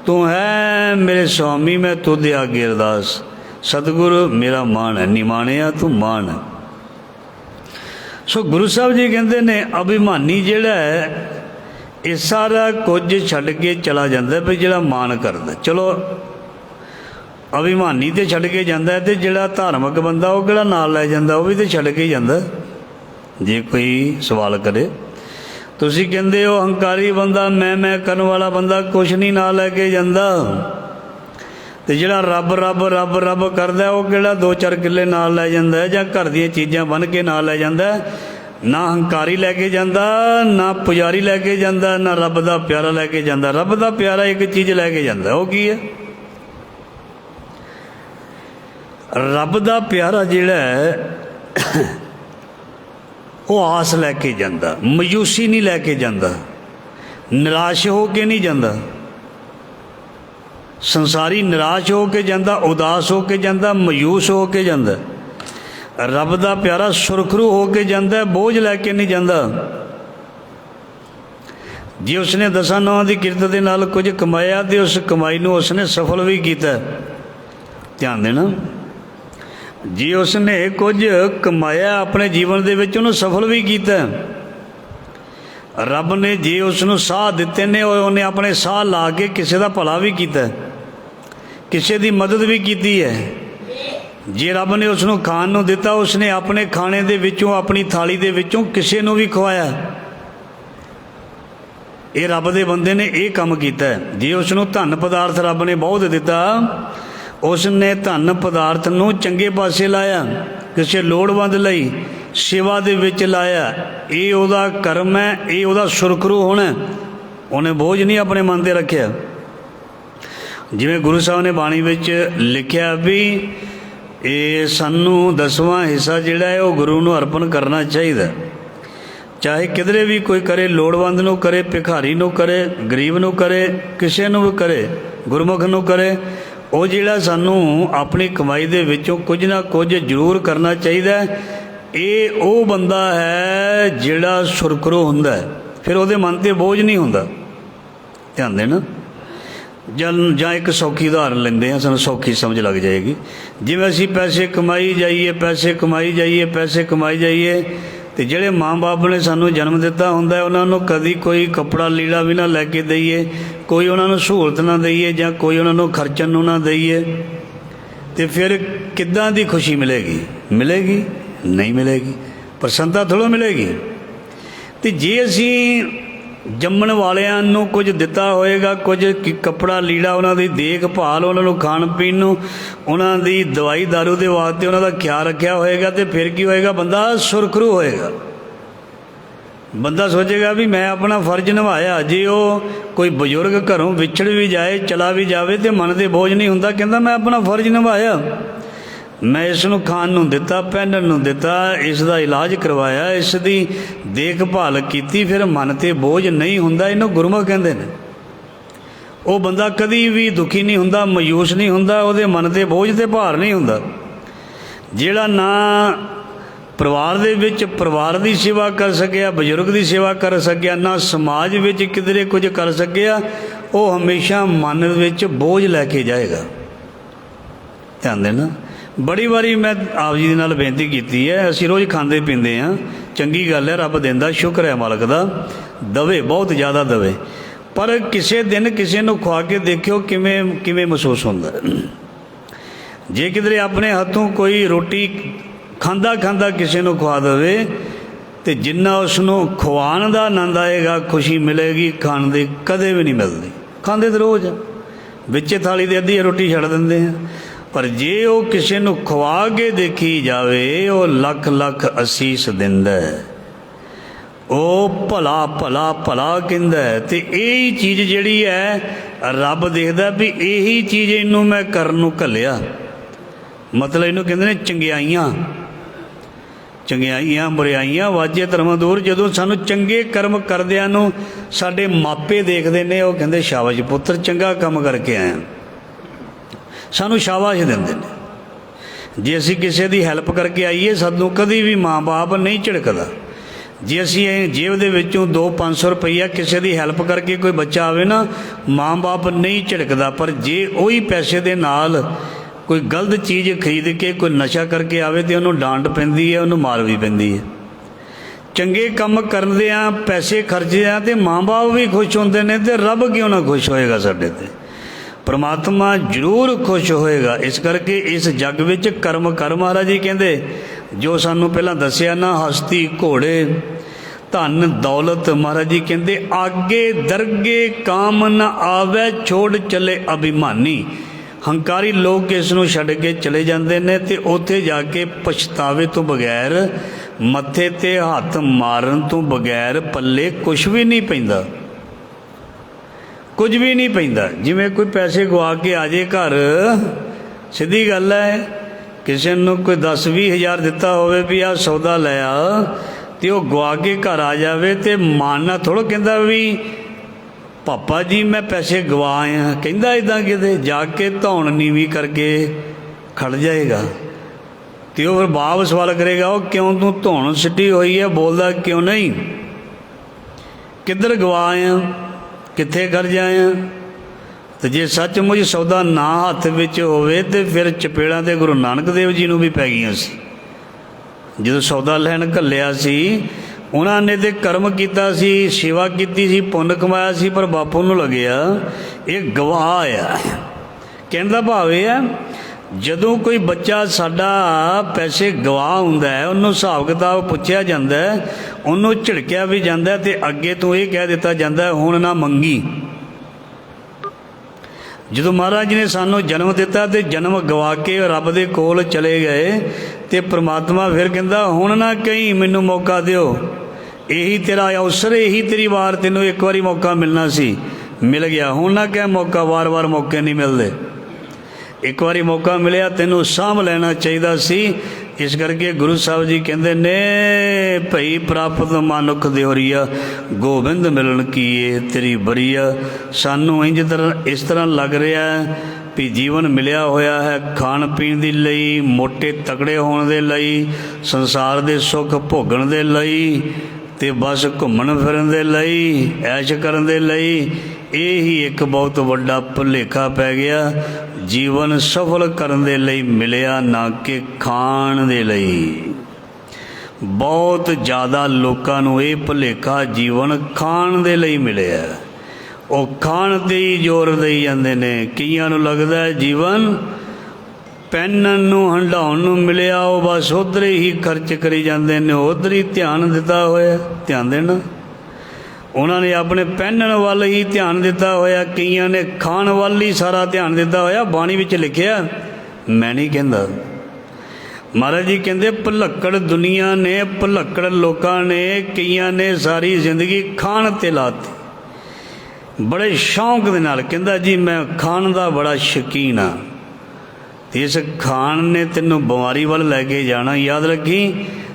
S1: ਤੂੰ ਹੈ ਮੇਰੇ ਸੁਆਮੀ, ਮੈਂ ਤੁਧ ਆਗੇ ਅਰਦਾਸ। सतगुरु मेरा मान है, निमाणिया तू मान है। सो गुरु साहब जी कहते ने अभिमानी जिहड़ा है ये सारा कुछ छड्ड के चला जाता है। भी जिहड़ा मान करदा, चलो अभिमानी तो छड्ड के जाता है, तो जिहड़ा धार्मिक बंदा वो किहड़ा नाल लै जांदा, वो भी तो छड्ड के ही जांदा। जे कोई सवाल करे तुसीं कहंदे हो हंकारी बंदा, मैं करन वाला बंदा कुछ नहीं नाल लैके जांदा, तो जिहड़ा रब रब रब रब करदा वो किहड़ा 2-4 किले नाल लै जांदा है, जां घर दीयां चीज़ां बन के नाल लै जांदा है। ना हंकारी लैके जांदा, ना पुजारी लैके जांदा, ना रब दा प्यारा लैके जांदा। रब दा प्यारा एक चीज़ लैके जांदा, वो की है? रब दा प्यारा जिहड़ा है वो आस लैके जांदा, मायूसी नहीं लैके जांदा, निराश हो के नहीं जांदा। संसारी निराश हो के जांदा, उदास हो के जांदा, मायूस हो के जांदा। रब दा प्यारा सुरखरू हो के जांदा है, बोझ लैके नहीं जांदा। जे उसने 10 नौं की किरत दे नाल कुछ कमाया तो उस कमाई नूं उसने सफल भी किया। ध्यान देना, जे उसने कुछ कमाया अपने जीवन दे विच उन्होंने सफल भी किया। रब ने जे उसनूं साह दिते ने, उन्हें अपने साह ला के किसी का भला भी किया, किसी की मदद भी की है। जे रब ने उसनूं खाण नूं दिता, उसने अपने खाने दे विचों, अपनी थाली दे विचों किसी नूं भी खवाया। ये रब दे बंदे ने ये काम किया है। जे उसनूं धन पदार्थ रब ने बहुत दिता, उसने धन पदार्थ नूं चंगे पासे लाया, किसी लोड़वंद लई सेवा दे विच लाया। ये उहदा कर्म है, ये उहदा सुरखरू होना। उन्हें बोझ नहीं अपने मन ते रखिया। जिवें गुरु साहब ने बाणी विच लिखिया भी ये सानू 10वां हिस्सा जिहड़ा है वह गुरु नूं अर्पण करना चाहिए। चाहे किधरे भी कोई करे, लोड़वंद नूं करे, भिखारी नूं करे, गरीब नूं करे, किसी नूं भी करे, गुरमुख नूं करे, वो जिहड़ा सानू अपनी कमाई दे विचों कुछ ना कुछ जरूर करना चाहिए। ये वो बंदा है जिहड़ा सुरखरू हुंदा है, फिर उहदे मन ते बोझ नहीं हुंदा। ध्यान देना, जां एक सौखी उदाहरण लेंदे हैं, सानू सौखी समझ लग जाएगी। जिवें असीं पैसे कमाई जाइए, पैसे कमाई जाइए, पैसे कमाई जाइए, तो जिहड़े माँ बाप ने सानू जन्म दिता हुंदा है उन्हां नूं कदी कोई कपड़ा लीड़ा भी ना लैके दईए, कोई उन्हां नूं सहूलत ना दईए, जां कोई उन्हां नूं खर्चण नूं ना दईए, तो फिर किद्दां दी खुशी मिलेगी? मिलेगी नहीं मिलेगी, प्रसन्नता थोड़ा मिलेगी। तो जे असीं जम्मण वालियां नूं कुछ दिता होएगा, कुछ कपड़ा लीड़ा, उन्हां दी देखभाल, उन्हां नूं खाण पीण नूं, उन्हां दी दवाई दारू दे वास्ते उन्हां दा ख्याल रखिया होएगा, तो फिर की होएगा? बंदा सुरखरू होएगा। बंदा सोचेगा भी मैं अपना फर्ज निभाया। जे वो कोई बजुर्ग घरों विछड़ भी जाए, चला भी जाए, तो मन ते बोझ नहीं हुंदा, कहंदा मैं अपना फर्ज निभाया, मैं इसनूं खाण नूं दिता, पहनण नूं दिता, इसका इलाज करवाया, इसकी देखभाल की, फिर मन ते बोझ नहीं हुंदा। इहनूं गुरमुख कहंदे ने। वो बंदा कदी भी दुखी नहीं हुंदा, मायूस नहीं हुंदा, उहदे मन ते बोझ ते भार नहीं हुंदा। जिहड़ा ना परिवार दे विच परिवार की सेवा कर सकिया, बजुर्ग की सेवा कर सकिया, ना समाज विच किधरे कुछ कर सकिया, वो हमेशा मन विच बोझ लैके जाएगा। ध्यान देना, बड़ी बारी मैं आप जी नाल बेनती की है, असीं रोज़ खांदे पींदे हाँ, चंगी गल है, रब देंदा, शुक्र है मालक दा, दवे बहुत ज़्यादा दवे, पर किसी दिन किसी नूं खुआ के देखियो किवें किवें महसूस हुंदा। जे किधरे अपने हथों कोई रोटी खांदा खांदा किसी नूं खुआ देवे, तो जिन्ना उसनूं खुआण दा आनंद आएगा, खुशी मिलेगी, खाण दी कदे भी नहीं मिलती। खांदे तो रोज़ विचे थाली दे अद्धी रोटी छड़ दिंदे हैं, पर जे वो किसी नूं खुआ के देखी जावे, वो लख लख असीस दिंदा है, वो भला भला भला कहंदा है। तो यही चीज़ जिहड़ी है रब देखदा भी यही चीज़ इनू मैं करन नूं घल्लिया। मतलब इनू कहंदे ने चंगियाइयां, चंगियाइयां बुराइयां वाजे धर्म दूर। जदों सानू चंगे कर्म करदिआं नूं साडे मापे देखदे ने, वो कहंदे शाबाश पुत्तर चंगा काम करके आया, सानू शाबाश दिंदे ने। जे असीं किसी की हैल्प करके आईए, सानू कभी भी माँ बाप नहीं झिड़कदा। जे असीं जेब दे विचों 200-500 रुपया किसी की हैल्प करके कोई बच्चा आवे ना, माँ बाप नहीं झिड़कदा। पर जे वही पैसे दे नाल कोई गलत चीज़ खरीद के कोई नशा करके आवे तो उन्होंने डांट पैंदी है, उन्होंने मार भी पैंदी है। चंगे काम करदियां पैसे खर्चदियां तो माँ बाप भी खुश होंदे ने, तो रब क्यों ना खुश होएगा साडे ते? परमात्मा जरूर खुश होएगा। इस करके इस जग विच कर्म कर। महाराज जी कहते जो सानू पहला दसिया ना, हस्ती घोड़े धन दौलत, महाराज जी कहते आगे दरगे काम न आवे छोड़ चले अभिमानी। हंकारी लोग इस नूं छड्ड के चले जाते हैं तो उत्थे जाके पछतावे तो बगैर, मत्थे ते हथ मारन तो बगैर पल्ले कुछ भी नहीं पैंदा, कुछ भी नहीं पैंदा। जिवें कोई पैसे गवा के आ जाए घर, सीधी गल है, किसी नूं कोई 10-20 हज़ार दिता होवे भी आ सौदा लै आ, तो वह गवा के घर आ जाए तो मानना थोड़ा कहता भी पापा जी मैं पैसे गवा आया, कहता इदा किते जाके धौन नीवी करके खड़ जाएगा। तो फिर बाप सवाल करेगा वो क्यों तू धौन सिटी हुई है, बोलता क्यों नहीं, किधर गवा आया, कित्थे कर जाया। तो जे सचमुच सौदा ना हथ विच होवे तो फिर चपेड़ा तो गुरु नानक देव जी नूं भी पै गईयां सी। जो सौदा लैन घल्लिया सी, उन्होंने तो कर्म किया सी, सेवा की सी, पुण्य कमाया सी, पर बापू नूं लग्या ये गवाह आ। कहने का भाव यह है जदों कोई बच्चा साडा पैसे गवाह हुंदा है, उन्होंने हिसाब किताब पुछया जाता है, उन्होंने झिड़किया भी जाता है, तो अगे तो ये कह दिता जाता है हुण ना मंगी। जो महाराज जी ने सानू जन्म दिता तो जन्म गवा के रब दे कोल चले गए, तो परमात्मा फिर कहता हुण ना कहीं मैनू मौका दिओ, यही तेरा अवसर, यही तेरी वार, तेनों एक बारी मौका मिलना सी, मिल गया। हुण ना कह मौका, वार वार मौके नहीं मिलते, एक बारी मौका मिलया तेनों साँभ लेना चाहिए सी। इस करके गुरु साहब जी कहते ने भई प्राप्त मानुख देवरिया गोबिंद मिलन कीए तेरी बरिया। सानू इंज तरह इस तरह लग रहा है भी जीवन मिलिया होया है खाण पीण दे लई, मोटे तगड़े होने दे लई, संसार दे सुख भोगण दे लई, ते बस घूमण फिरन दे लई, ऐश करन दे लई। यही एक बहुत वड्डा भुलेखा पै गया। जीवन सफल करन दे लई मिलिया, ना कि खाण दे लई। बहुत ज़्यादा लोगों नूं ये भुलेखा जीवन खाण दे लई मिलिया, वो खाण ते ही जोर दई जांदे ने। कईयां नूं लगदा है जीवन पैनन नूं हंडाउण नूं मिलिया, वो बस उधर ही खर्च करी जांदे ने, उधर ही ध्यान दिता होया। ध्यान देना उन्होंने अपने पहनण वाल ही ध्यान दिता होया, कईयां ने खाण वाल ही सारा ध्यान दिता होया। बाणी विच लिखिया, मैं नहीं कहंदा। महाराज जी कहते भुलक्कड़ दुनिया ने, भुलक्कड़ लोगों ने, कईयां ने सारी जिंदगी खाण ते लाती, बड़े शौक दे नाल। कहंदा जी मैं खाण दा बड़ा शौकीन हाँ, इस खाण ने तेनों बीमारी वाल लैके जाना, याद रखी।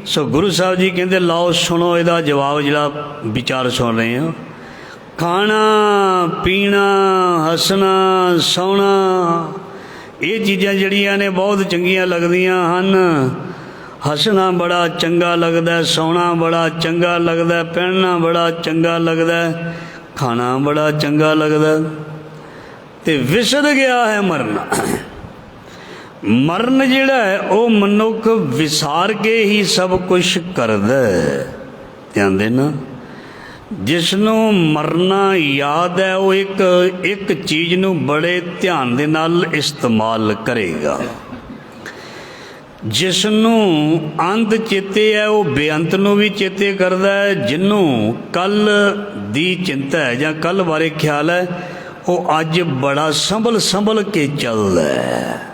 S1: सो गुरु साहब जी कहते लाओ सुनो इसका जवाब, जरा विचार सुन रहे हो। खाना पीना हसना सौना ये चीज़ां जड़ियां ने बहुत चंगियां लगदियां हन। हसना बड़ा चंगा लगदा है, सौना बड़ा चंगा लगदा है, पहनना बड़ा चंगा लगदा है, खाना बड़ा चंगा लगदा है, ते विसर गया है मरना। मरण जिहड़ा है वह मनुख विसार के ही सब कुछ करदा है। ध्यान देना, जिसनों मरना याद है वो एक चीज़ नूं बड़े ध्यान दे नाल इस्तेमाल करेगा। जिसनों अंत चेते है वो बेअंत नूं भी चेते करदा है। जिन्हों कल दी चिंता है जां कल बारे ख्याल है वो अज बड़ा संभल के चलदा है।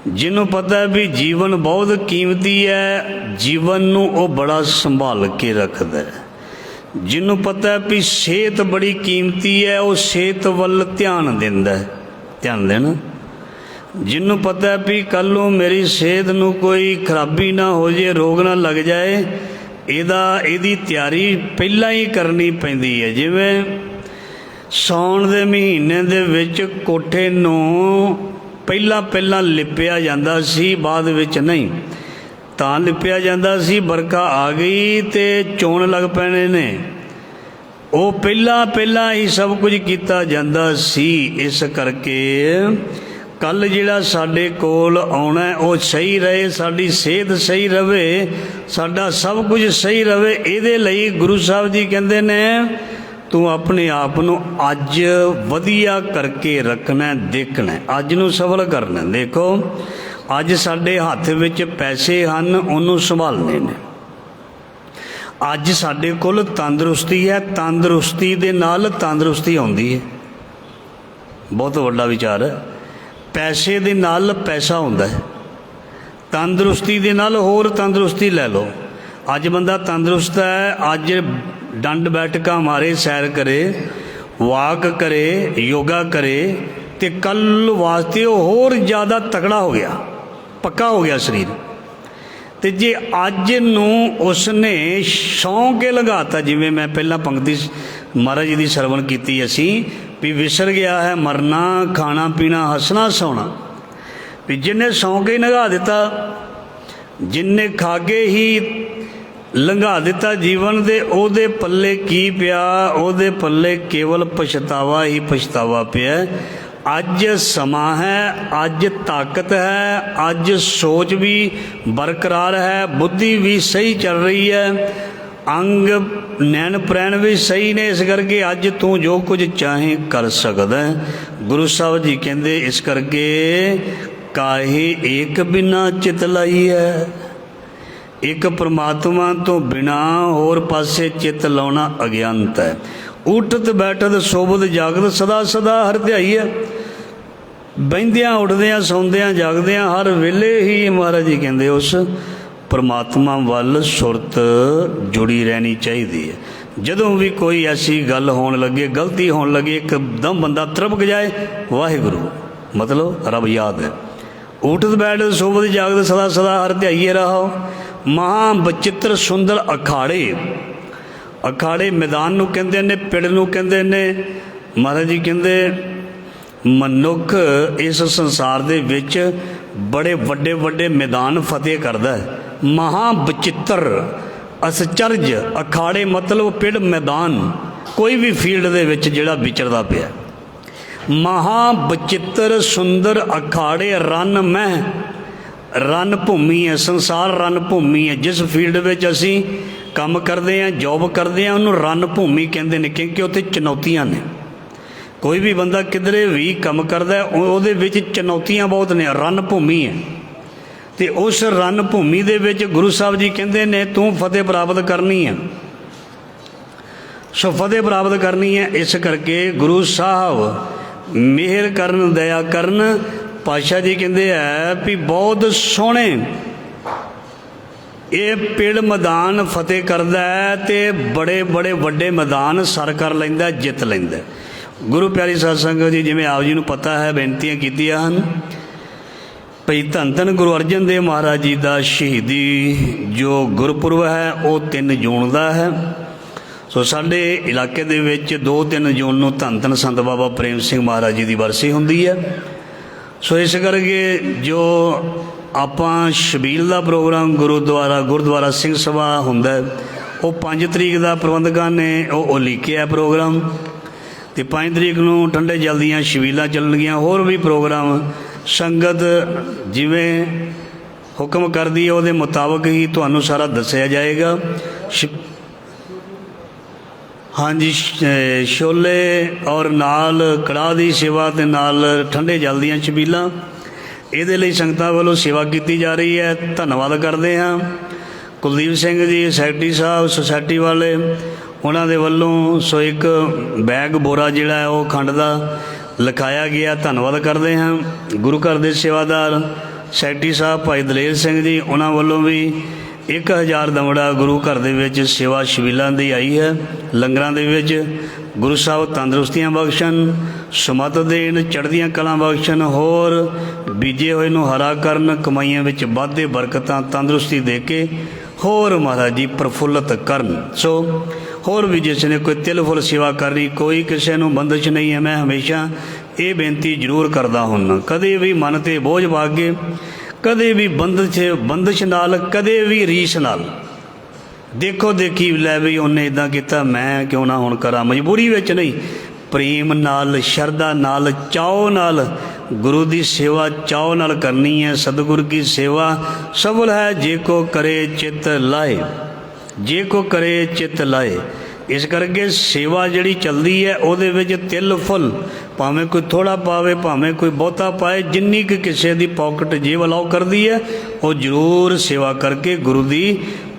S1: जिन्हों पता है भी जीवन बहुत कीमती है, जीवन नूं वो बड़ा संभाल के रखदा है। जिन्हों पता है भी सेहत बड़ी कीमती है, वो सेहत वल ध्यान दिंदा है। ध्यान देना, जिन्हों पता है भी कल नूं मेरी सेहत नूं कोई खराबी ना हो जाए, रोग ना लग जाए, इहदी तैयारी पहला ही करनी पैंदी है। जिवें सौण दे महीने दे विच कोठे नूं पहला लिपिया जाता सी, बाद विच नहीं तां लिपिया जाता सी। बरखा आ गई तो चोण लग पैने ने, वो पहला ही सब कुछ किया जाता सी। इस करके कल जिहड़ा साडे कोल आउणा वो सही रहे, साडी सेहत सही रहे, साडा सब कुछ सही रहे। इहदे लई गुरु साहब जी कहंदे ने तू अपने आप नूं अज वधिया करके रखना, देखना, अज नूं सफल करना। देखो अज साडे हत्थ विच पैसे हन, उहनूं संभालने ने। अज साडे कोल तंदरुस्ती है, तंदरुस्ती दे नाल तंदरुस्ती आउंदी है। बहुत वड्डा विचार है। पैसे दे नाल पैसा हुंदा है, तंदरुस्ती दे नाल होर तंदरुस्ती लै लो। अज बंदा तंदरुस्त है, अज डंड बैठका मारे, सैर करे, वाक करे, योगा करे, तो कल वास्ते होर ज़्यादा तगड़ा हो गया, पक्का हो गया शरीर। तो जे अज नूं उसने शौक के लगाता, जिवें मैं पहला पंक्ति महाराज जी की सरवण की असी भी विसर गया है मरना, खाना पीना, हसना सौना, भी जिन्हें सौं के ही लंघा दिता, जिन्हें खा के ही लंघा दिता जीवन दे, ओदे पल्ले की पिया, ओदे पल्ले केवल पछतावा ही पछतावा पिया। अज समा है, अज ताकत है, अज सोच भी बरकरार है, बुद्धि भी सही चल रही है, अंग नैन प्रैन भी सही ने, इस करके अज तू जो कुछ चाहे कर सकदा है। गुरु साहब जी कहते इस करके काहे एक बिना चित लाई है। एक परमात्मा तो बिना होर पासे चित लाउना अज्ञानता है। उठत बैठत सोबत जागत सदा सदा हर ध्याई है। बहिंदियाँ उठदियाँ सौंदियाँ जागदियाँ हर वेले ही महाराज जी कहते उस परमात्मा वाल सुरत जुड़ी रहनी चाहिए। जदों भी कोई ऐसी गल होने लगे, गलती होने लगे, एकदम बंदा त्रभक जाए, वाहिगुरु मतलब रब याद है। उठत बैठत सोबत जागत सदा सदा हर ध्याइए रहो। महा बचित्र सुंदर अखाड़े, अखाड़े मैदान नूं कहंदे ने, पिंड नूं कहंदे ने। महाराज जी कहंदे मनुख इस संसार दे विच बड़े वड्डे वड्डे मैदान फतेह करदा है। महा बचित्र असचरज अखाड़े मतलब पिंड मैदान, कोई भी फील्ड दे विच जिहड़ा विचरदा पिया। महा बचित्र सुंदर अखाड़े रन मह, रन भूमि है, संसार रन भूमि है। जिस फील्ड विच असीं काम करते हैं, जॉब करते हैं, उन्होंने रन भूमि कहते हैं, क्योंकि उत्थे चुनौतियां ने। कोई भी बंदा किधरे भी काम करता है, उहदे विच चुनौतियां बहुत ने, रन भूमि है। तो उस रन भूमि दे विच गुरु साहब जी कहते ने तू फतेह प्राप्त करनी है। सो फतेह प्राप्त करनी है, इस करके गुरु साहब मेहर करन, दया करन। पातशाह जी कहते हैं भी बहुत सोहने ये पिंड मैदान फतेह करदा है, तो बड़े बड़े वड्डे मैदान सर कर लैंदा, जित लैंदा। गुरु प्यारी साध संगत जी, जिवें आप जी नूं पता है बेनतियां कीतियां हन भई धन धन गुरु अर्जन देव महाराज जी का शहीदी जो गुरपुरब है वो 3 जून का है। सो साडे इलाके दे विच 2-3 जून नूं धन धन संत बाबा प्रेम सिंह महाराज जी की बरसी हुंदी है। सो इस करके जो आपां छबील का प्रोग्राम गुरुद्वारा सिंह सभा हुंदा है, वो 5 तरीक का प्रबंधकां ने वो लिखिया प्रोग्राम। तो 5 तरीक नूं ठंडे जल दियां छबीलां चलणगीਆਂ, होर भी प्रोग्राम संगत जिवें हुक्म करदी है उहदे मुताबक ही तुहानूं सारा दस्सिया जाएगा। हाँ जी, छोले और नाल कड़ाह की सेवा ते नाल ठंडे जल दियां छबीलां, इहदे लई संगतां वालों सेवा की जा रही है। धन्नवाद करते हैं कुलदीप सिंह जी सैकटरी साहब सोसाइटी वाले, उन्हों दे वल्लों सो एक बैग बोरा जिहड़ा है वो खंड का लिखाया गया, धन्नवाद करते हैं। गुरु घर के सेवादार सैकटरी साहब भाई दलेर सिंह जी, उन्होंने वालों भी 1000 दमड़ा गुरु घर दे विच सेवा छबीलां दी आई है। लंगरां दे विच गुरु साहब तंदरुस्तियां बख्शण, सुमत देन, चढ़दियां कलां बख्शण, होर बीजे होए नूं हरा करन, कमाईआं विच वाधे बरकतां तंदरुस्ती दे के होर महाराज जी प्रफुल्लत करन। सो होर भी जिसने कोई तिल फुल सेवा करनी, कोई किसी नूं बंदिश नहीं है। मैं हमेशा ये बेनती जरूर करदा हुन्ना, कदे भी मन ते बोझ पा के, कदे भी बंदिश नाल, कदे भी रीस नाल देखो देखी लै भी उन्हें इदां किया मैं क्यों ना हुण करा, मजबूरी विच नहीं, प्रेम नाल, शरधा नाल, चाव नाल गुरु की सेवा चाव नाल करनी है। सतगुरु की सेवा सफल है जे को करे चित लाए, जे को करे चित लाए। इस करके सेवा जिहड़ी चलती है उहदे विच तिल फुल भावें कोई थोड़ा पावे भावें कोई बहुता पाए, जिन्नी कि किसी की पॉकेट जेब अलाउ करती है वो जरूर सेवा करके गुरु की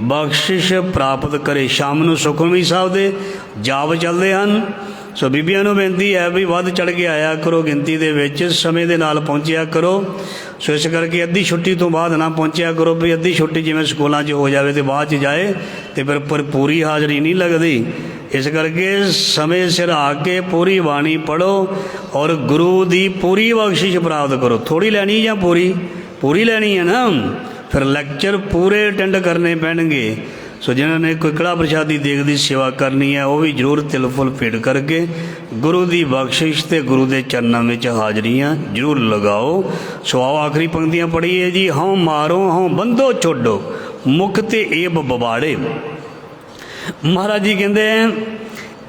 S1: बख्शिश प्राप्त करे। शाम नूं सुखमनी साहब दे जाप चलते हैं। सो बीबियां नूं बेनती है भी वध चढ़ के आया करो, गिनती दे विच समय दे नाल पहुंचिया करो। सो इस करके अद्धी छुट्टी तो बाद ना पहुंचिया करो भी अद्धी छुट्टी जिवें स्कूलों च हो जाए तो बाद च जाए तो फिर पूरी हाज़री नहीं लगती। इस करके समय सिर आके पूरी बाणी पढ़ो और गुरु की पूरी बख्शिश प्राप्त करो। थोड़ी लैनी या पूरी पूरी लैनी है ना, फिर लैक्चर पूरे अटेंड करने पैणगे। सो जिन्होंने कोई कड़ा प्रसादी देग की सेवा करनी है वह भी जरूर तिल फुल भेंट करके गुरु की बख्शिश ते गुरु के चरणों में हाजरियाँ जरूर लगाओ। सो आओ आखिरी पंक्तियाँ पढ़िए जी। हाँ मारो हाँ बंदो छोड़ो मुख ते एब बबाड़े। महाराज जी कहते हैं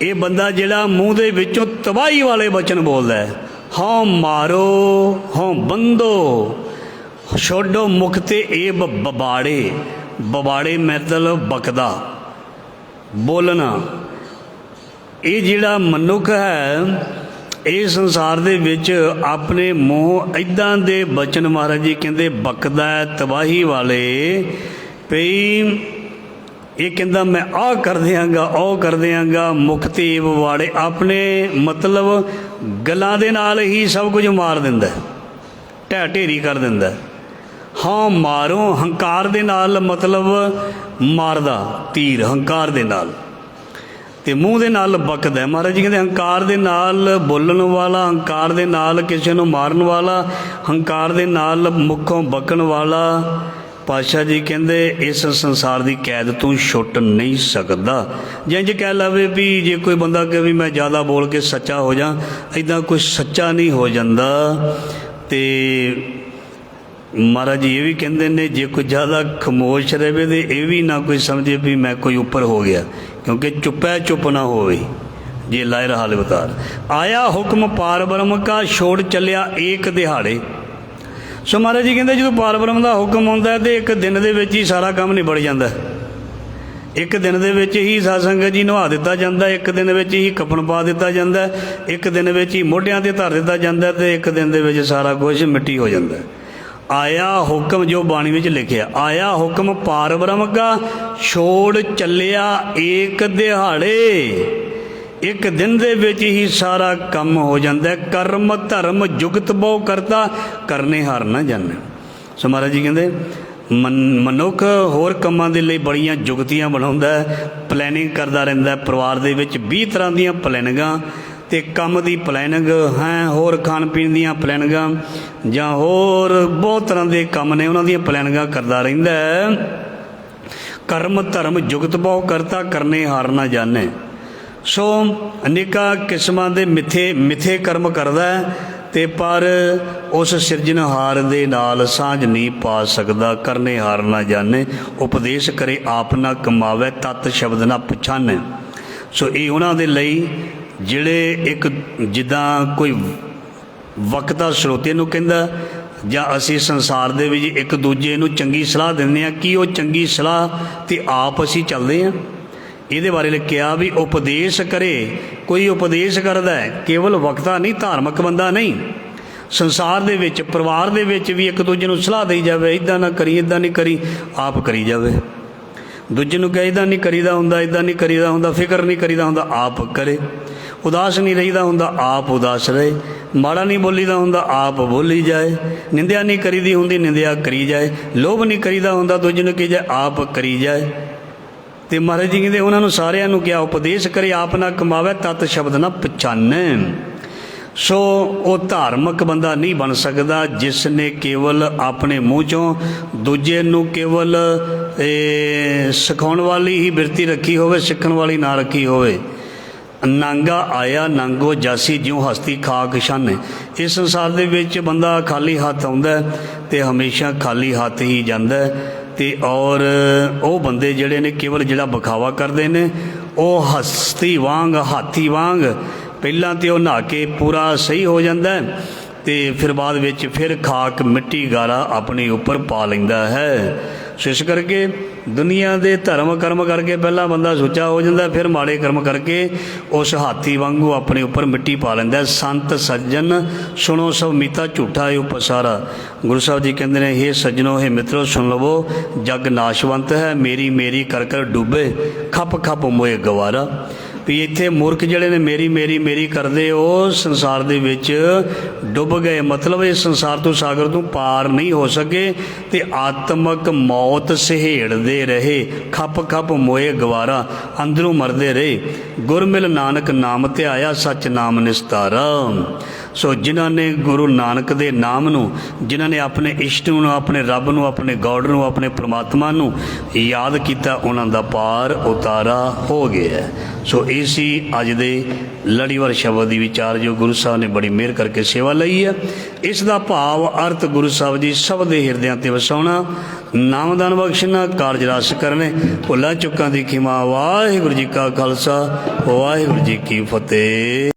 S1: ये बंदा जिहड़ा मूँह दे विचों तबाही वाले बचन बोलता है, हाँ मारो हाँ बंदो छोड़ो मुख ते एब बबाड़े। बबाड़े मतलब बकदा बोलना। ये जिहड़ा मनुख है इस संसार दे विच अपने मूँह इदां दे बचन महाराज जी कहते बकदा है तबाही वाले पई। ये कहता मैं आ कर देंगा ओ कर देंगा, मुख ते बबाड़े अपने मतलब गल्लां दे नाल ही सब कुछ मार दिंदा है, ढह ढेरी कर दिंदा है। हाँ मारो हंकार दे नाल मतलब मारदा तीर हंकार दे नाल ते मूँह दे नाल बकदा है। महाराज जी कहते हंकार दे नाल बोलन वाला, हंकार दे नाल किसी नूं मारन वाला, हंकार दे नाल मुखों बकन वाला पातशाह जी कहते इस संसार की कैद तू छुट नहीं सकता। जिंज कह लवे भी जे कोई बंदा कहे भी मैं ज़्यादा बोल के सच्चा हो जा, इदां कोई सच्चा नहीं हो जाता। तो महाराज जी ये भी कहते ने जे कोई ज़्यादा खामोश रहे तो ये भी ना कोई समझे भी मैं कोई ऊपर हो गया, क्योंकि चुपै चुप ना होवे जे लाए रहा अवतार। आया हुक्म पार ब्रह्म का छोड़ चलिया एक दिहाड़े। सो महाराज जी कहते जो पार ब्रह्म का हुक्म आता है तो एक दिन के ही सारा काम निबड़ जाता है। एक दिन के ही साध संगत जी नहा दिता जाता है, एक दिन ही कफन पा दिता जाता है, एक दिन ही मोढियां ते धर दिता जाता है, तो एक दिन के सारा कुछ मिट्टी हो जाता है। आया हुक्म जो बाणी में लिखिया, आया हुक्म पार ब्रह्म का छोड़ चलिया एक दिहाड़े। एक दिन दे विच ही सारा काम हो जाता है। कर्म धर्म जुगत बहु करता करने हार ना जाने। सो महाराज जी कहते मनुख होर कामां दे लई बड़ियां जुगतियां बनाउंदा है, प्लैनिंग करता रहिंदा है। परिवार दे विच 20 तरह दीयां प्लैनिंगां ते काम दी प्लैनिंग हैं, होर खाण पीण दीयां प्लैनिंगां जां होर बहुत तरह के काम ने उन्हां दीयां प्लैनिंगां करता रहिंदा है। कर्म धर्म जुगत बहु करता करने हार ना जाने। सो अनेका किस्मां दे मिथे कर्म करदा है ते पर उस सिरजनहार दे नाल सांझ नहीं पा सकदा। करने हार ना जाने उपदेश करे आप ना कमावे तत् शब्द ना पछाने। सो ये उन्हां दे लई जिहड़े एक जिद्दां कोई वक्ता श्रोते नूं कहंदा जां असीं संसार दे विच एक दूजे नूं चंगी सलाह दिंदे आ कि वो चंगी सलाह ते आप असीं चलदे आ। ये बारे लिखिया भी उपदेश करे, कोई उपदेश करता है केवल वक्ता नहीं, धार्मिक बंदा नहीं, संसार दे विच परिवार दे विच भी एक दूजे नूं सलाह दई जावे इदां ना करी इदां नहीं करी आप करी जावे। दूजे नूं कहे इदां नहीं करीदा हुंदा इदां नहीं करीदा हुंदा, फिक्र नहीं करीदा हुंदा आप करे, उदास नहीं रहीदा हुंदा आप उदास रहे, माड़ा नहीं बोलीदा हुंदा आप बोली जाए, निंदिया नहीं करीदी हुंदी निंदिया करी जाए, लोभ नहीं करीदा हुंदा दूजे नूं कही जाए आप करी जाए। तो महाराज जी कहते उन्होंने सारिਆਂ ਨੂੰ क्या उपदेश करे आप ना कमावे तत् शब्द ना पछाने। सो वो धार्मिक बंदा नहीं बन सकता जिसने केवल अपने मूँह चों दूजे नूं केवल सिखाउण वाली ही बिरती रखी होवे, सिखण वाली ना रखी होवे। नांगा आया नांगो जासी ज्यों हस्ती खाक छाने। इस संसार दे विच बंदा खाली हाथ आउंदा ते हमेशा खाली हाथ ही जांदा ते और वो बंदे जिहड़े ने केवल जिहड़ा बखावा करते हैं वो हस्ती वांग हाथी वांग ਪਹਿਲਾਂ ਤਾਂ ਉਹ ਨਹਾ ਕੇ ਪੂਰਾ ਸਹੀ ਹੋ ਜਾਂਦਾ ਹੈ ਤੇ ਫਿਰ ਬਾਅਦ ਵਿੱਚ ਫਿਰ ਖਾਕ ਮਿੱਟੀ ਗਾਰਾ ਆਪਣੇ ਉੱਪਰ ਪਾ ਲੈਂਦਾ ਹੈ। ਸੋ ਇਸ ਕਰਕੇ ਦੁਨੀਆ ਦੇ ਧਰਮ ਕਰਮ ਕਰਕੇ ਪਹਿਲਾਂ ਬੰਦਾ ਸੁੱਚਾ ਹੋ ਜਾਂਦਾ, ਫਿਰ ਮਾੜੇ ਕਰਮ ਕਰਕੇ ਉਸ ਹਾਥੀ ਵਾਂਗੂ ਆਪਣੇ ਉੱਪਰ ਮਿੱਟੀ ਪਾ ਲੈਂਦਾ। ਸੰਤ ਸੱਜਣ ਸੁਣੋ ਸਭ ਮੀਤਾ ਝੂਠਾ ਹੈ ਉਪਸਾਰਾ। ਗੁਰੂ ਸਾਹਿਬ ਜੀ ਕਹਿੰਦੇ ਨੇ, ਹੇ ਸੱਜਣੋ, ਹੇ ਮਿੱਤਰੋ, ਸੁਣ ਲਵੋ, ਜਗ ਨਾਸ਼ਵੰਤ ਹੈ, ਮੇਰੀ ਮੇਰੀ ਕਰ ਕਰ ਡੁੱਬੇ, ਖੱਪ ਖੱਪ ਮੋਏ ਗਵਾਰਾ। ਵੀ ਇੱਥੇ ਮੂਰਖ ਜਿਹੜੇ ਨੇ ਮੇਰੀ ਮੇਰੀ ਮੇਰੀ ਕਰਦੇ, ਉਹ ਸੰਸਾਰ ਦੇ ਵਿੱਚ ਡੁੱਬ ਗਏ। ਮਤਲਬ ਇਸ ਸੰਸਾਰ ਤੋਂ ਸਾਗਰ ਤੋਂ ਪਾਰ ਨਹੀਂ ਹੋ ਸਕੇ ਤੇ ਆਤਮਕ ਮੌਤ ਸਹੇੜਦੇ ਰਹੇ, ਖੱਪ ਖੱਪ ਮੋਏ ਗਵਾਰਾ, ਅੰਦਰੋਂ ਮਰਦੇ ਰਹੇ। ਗੁਰ ਮਿਲ ਨਾਨਕ ਨਾਮ ਧਿਆਇਆ, ਸੱਚ ਨਾਮ ਨਿਸਤਾਰਾ। ਸੋ ਜਿਨ੍ਹਾਂ ਨੇ ਗੁਰੂ ਨਾਨਕ ਦੇ ਨਾਮ ਨੂੰ, ਜਿਨ੍ਹਾਂ ਨੇ ਆਪਣੇ ਇਸ਼ਟ ਨੂੰ, ਆਪਣੇ ਰੱਬ ਨੂੰ, ਆਪਣੇ ਗੋਡ ਨੂੰ, ਆਪਣੇ ਪ੍ਰਮਾਤਮਾ ਨੂੰ ਯਾਦ ਕੀਤਾ, ਉਹਨਾਂ ਦਾ ਪਾਰ ਉਤਾਰਾ ਹੋ ਗਿਆ। ਸੋ ਇਹ ਸੀ ਅੱਜ ਦੇ ਲੜੀਵਾਰ ਸ਼ਬਦ ਦੀ ਵਿਚਾਰ ਜੋ ਗੁਰੂ ਸਾਹਿਬ ਨੇ ਬੜੀ ਮਿਹਰ ਕਰਕੇ ਸੇਵਾ ਲਈ ਹੈ। ਇਸ ਦਾ ਭਾਵ ਅਰਥ ਗੁਰੂ ਸਾਹਿਬ ਜੀ ਸਭ ਦੇ ਹਿਰਦਿਆਂ 'ਤੇ ਵਸਾਉਣਾ, ਨਾਮਦਾਨ ਬਖਸ਼ਣਾ, ਕਾਰਜ ਰਸ ਕਰਨੇ, ਭੁੱਲਾਂ ਚੁੱਕਾਂ ਦੀ ਖਿਮਾ। ਵਾਹਿਗੁਰੂ ਜੀ ਕਾ ਖਾਲਸਾ, ਵਾਹਿਗੁਰੂ ਜੀ ਕੀ ਫਤਿਹ।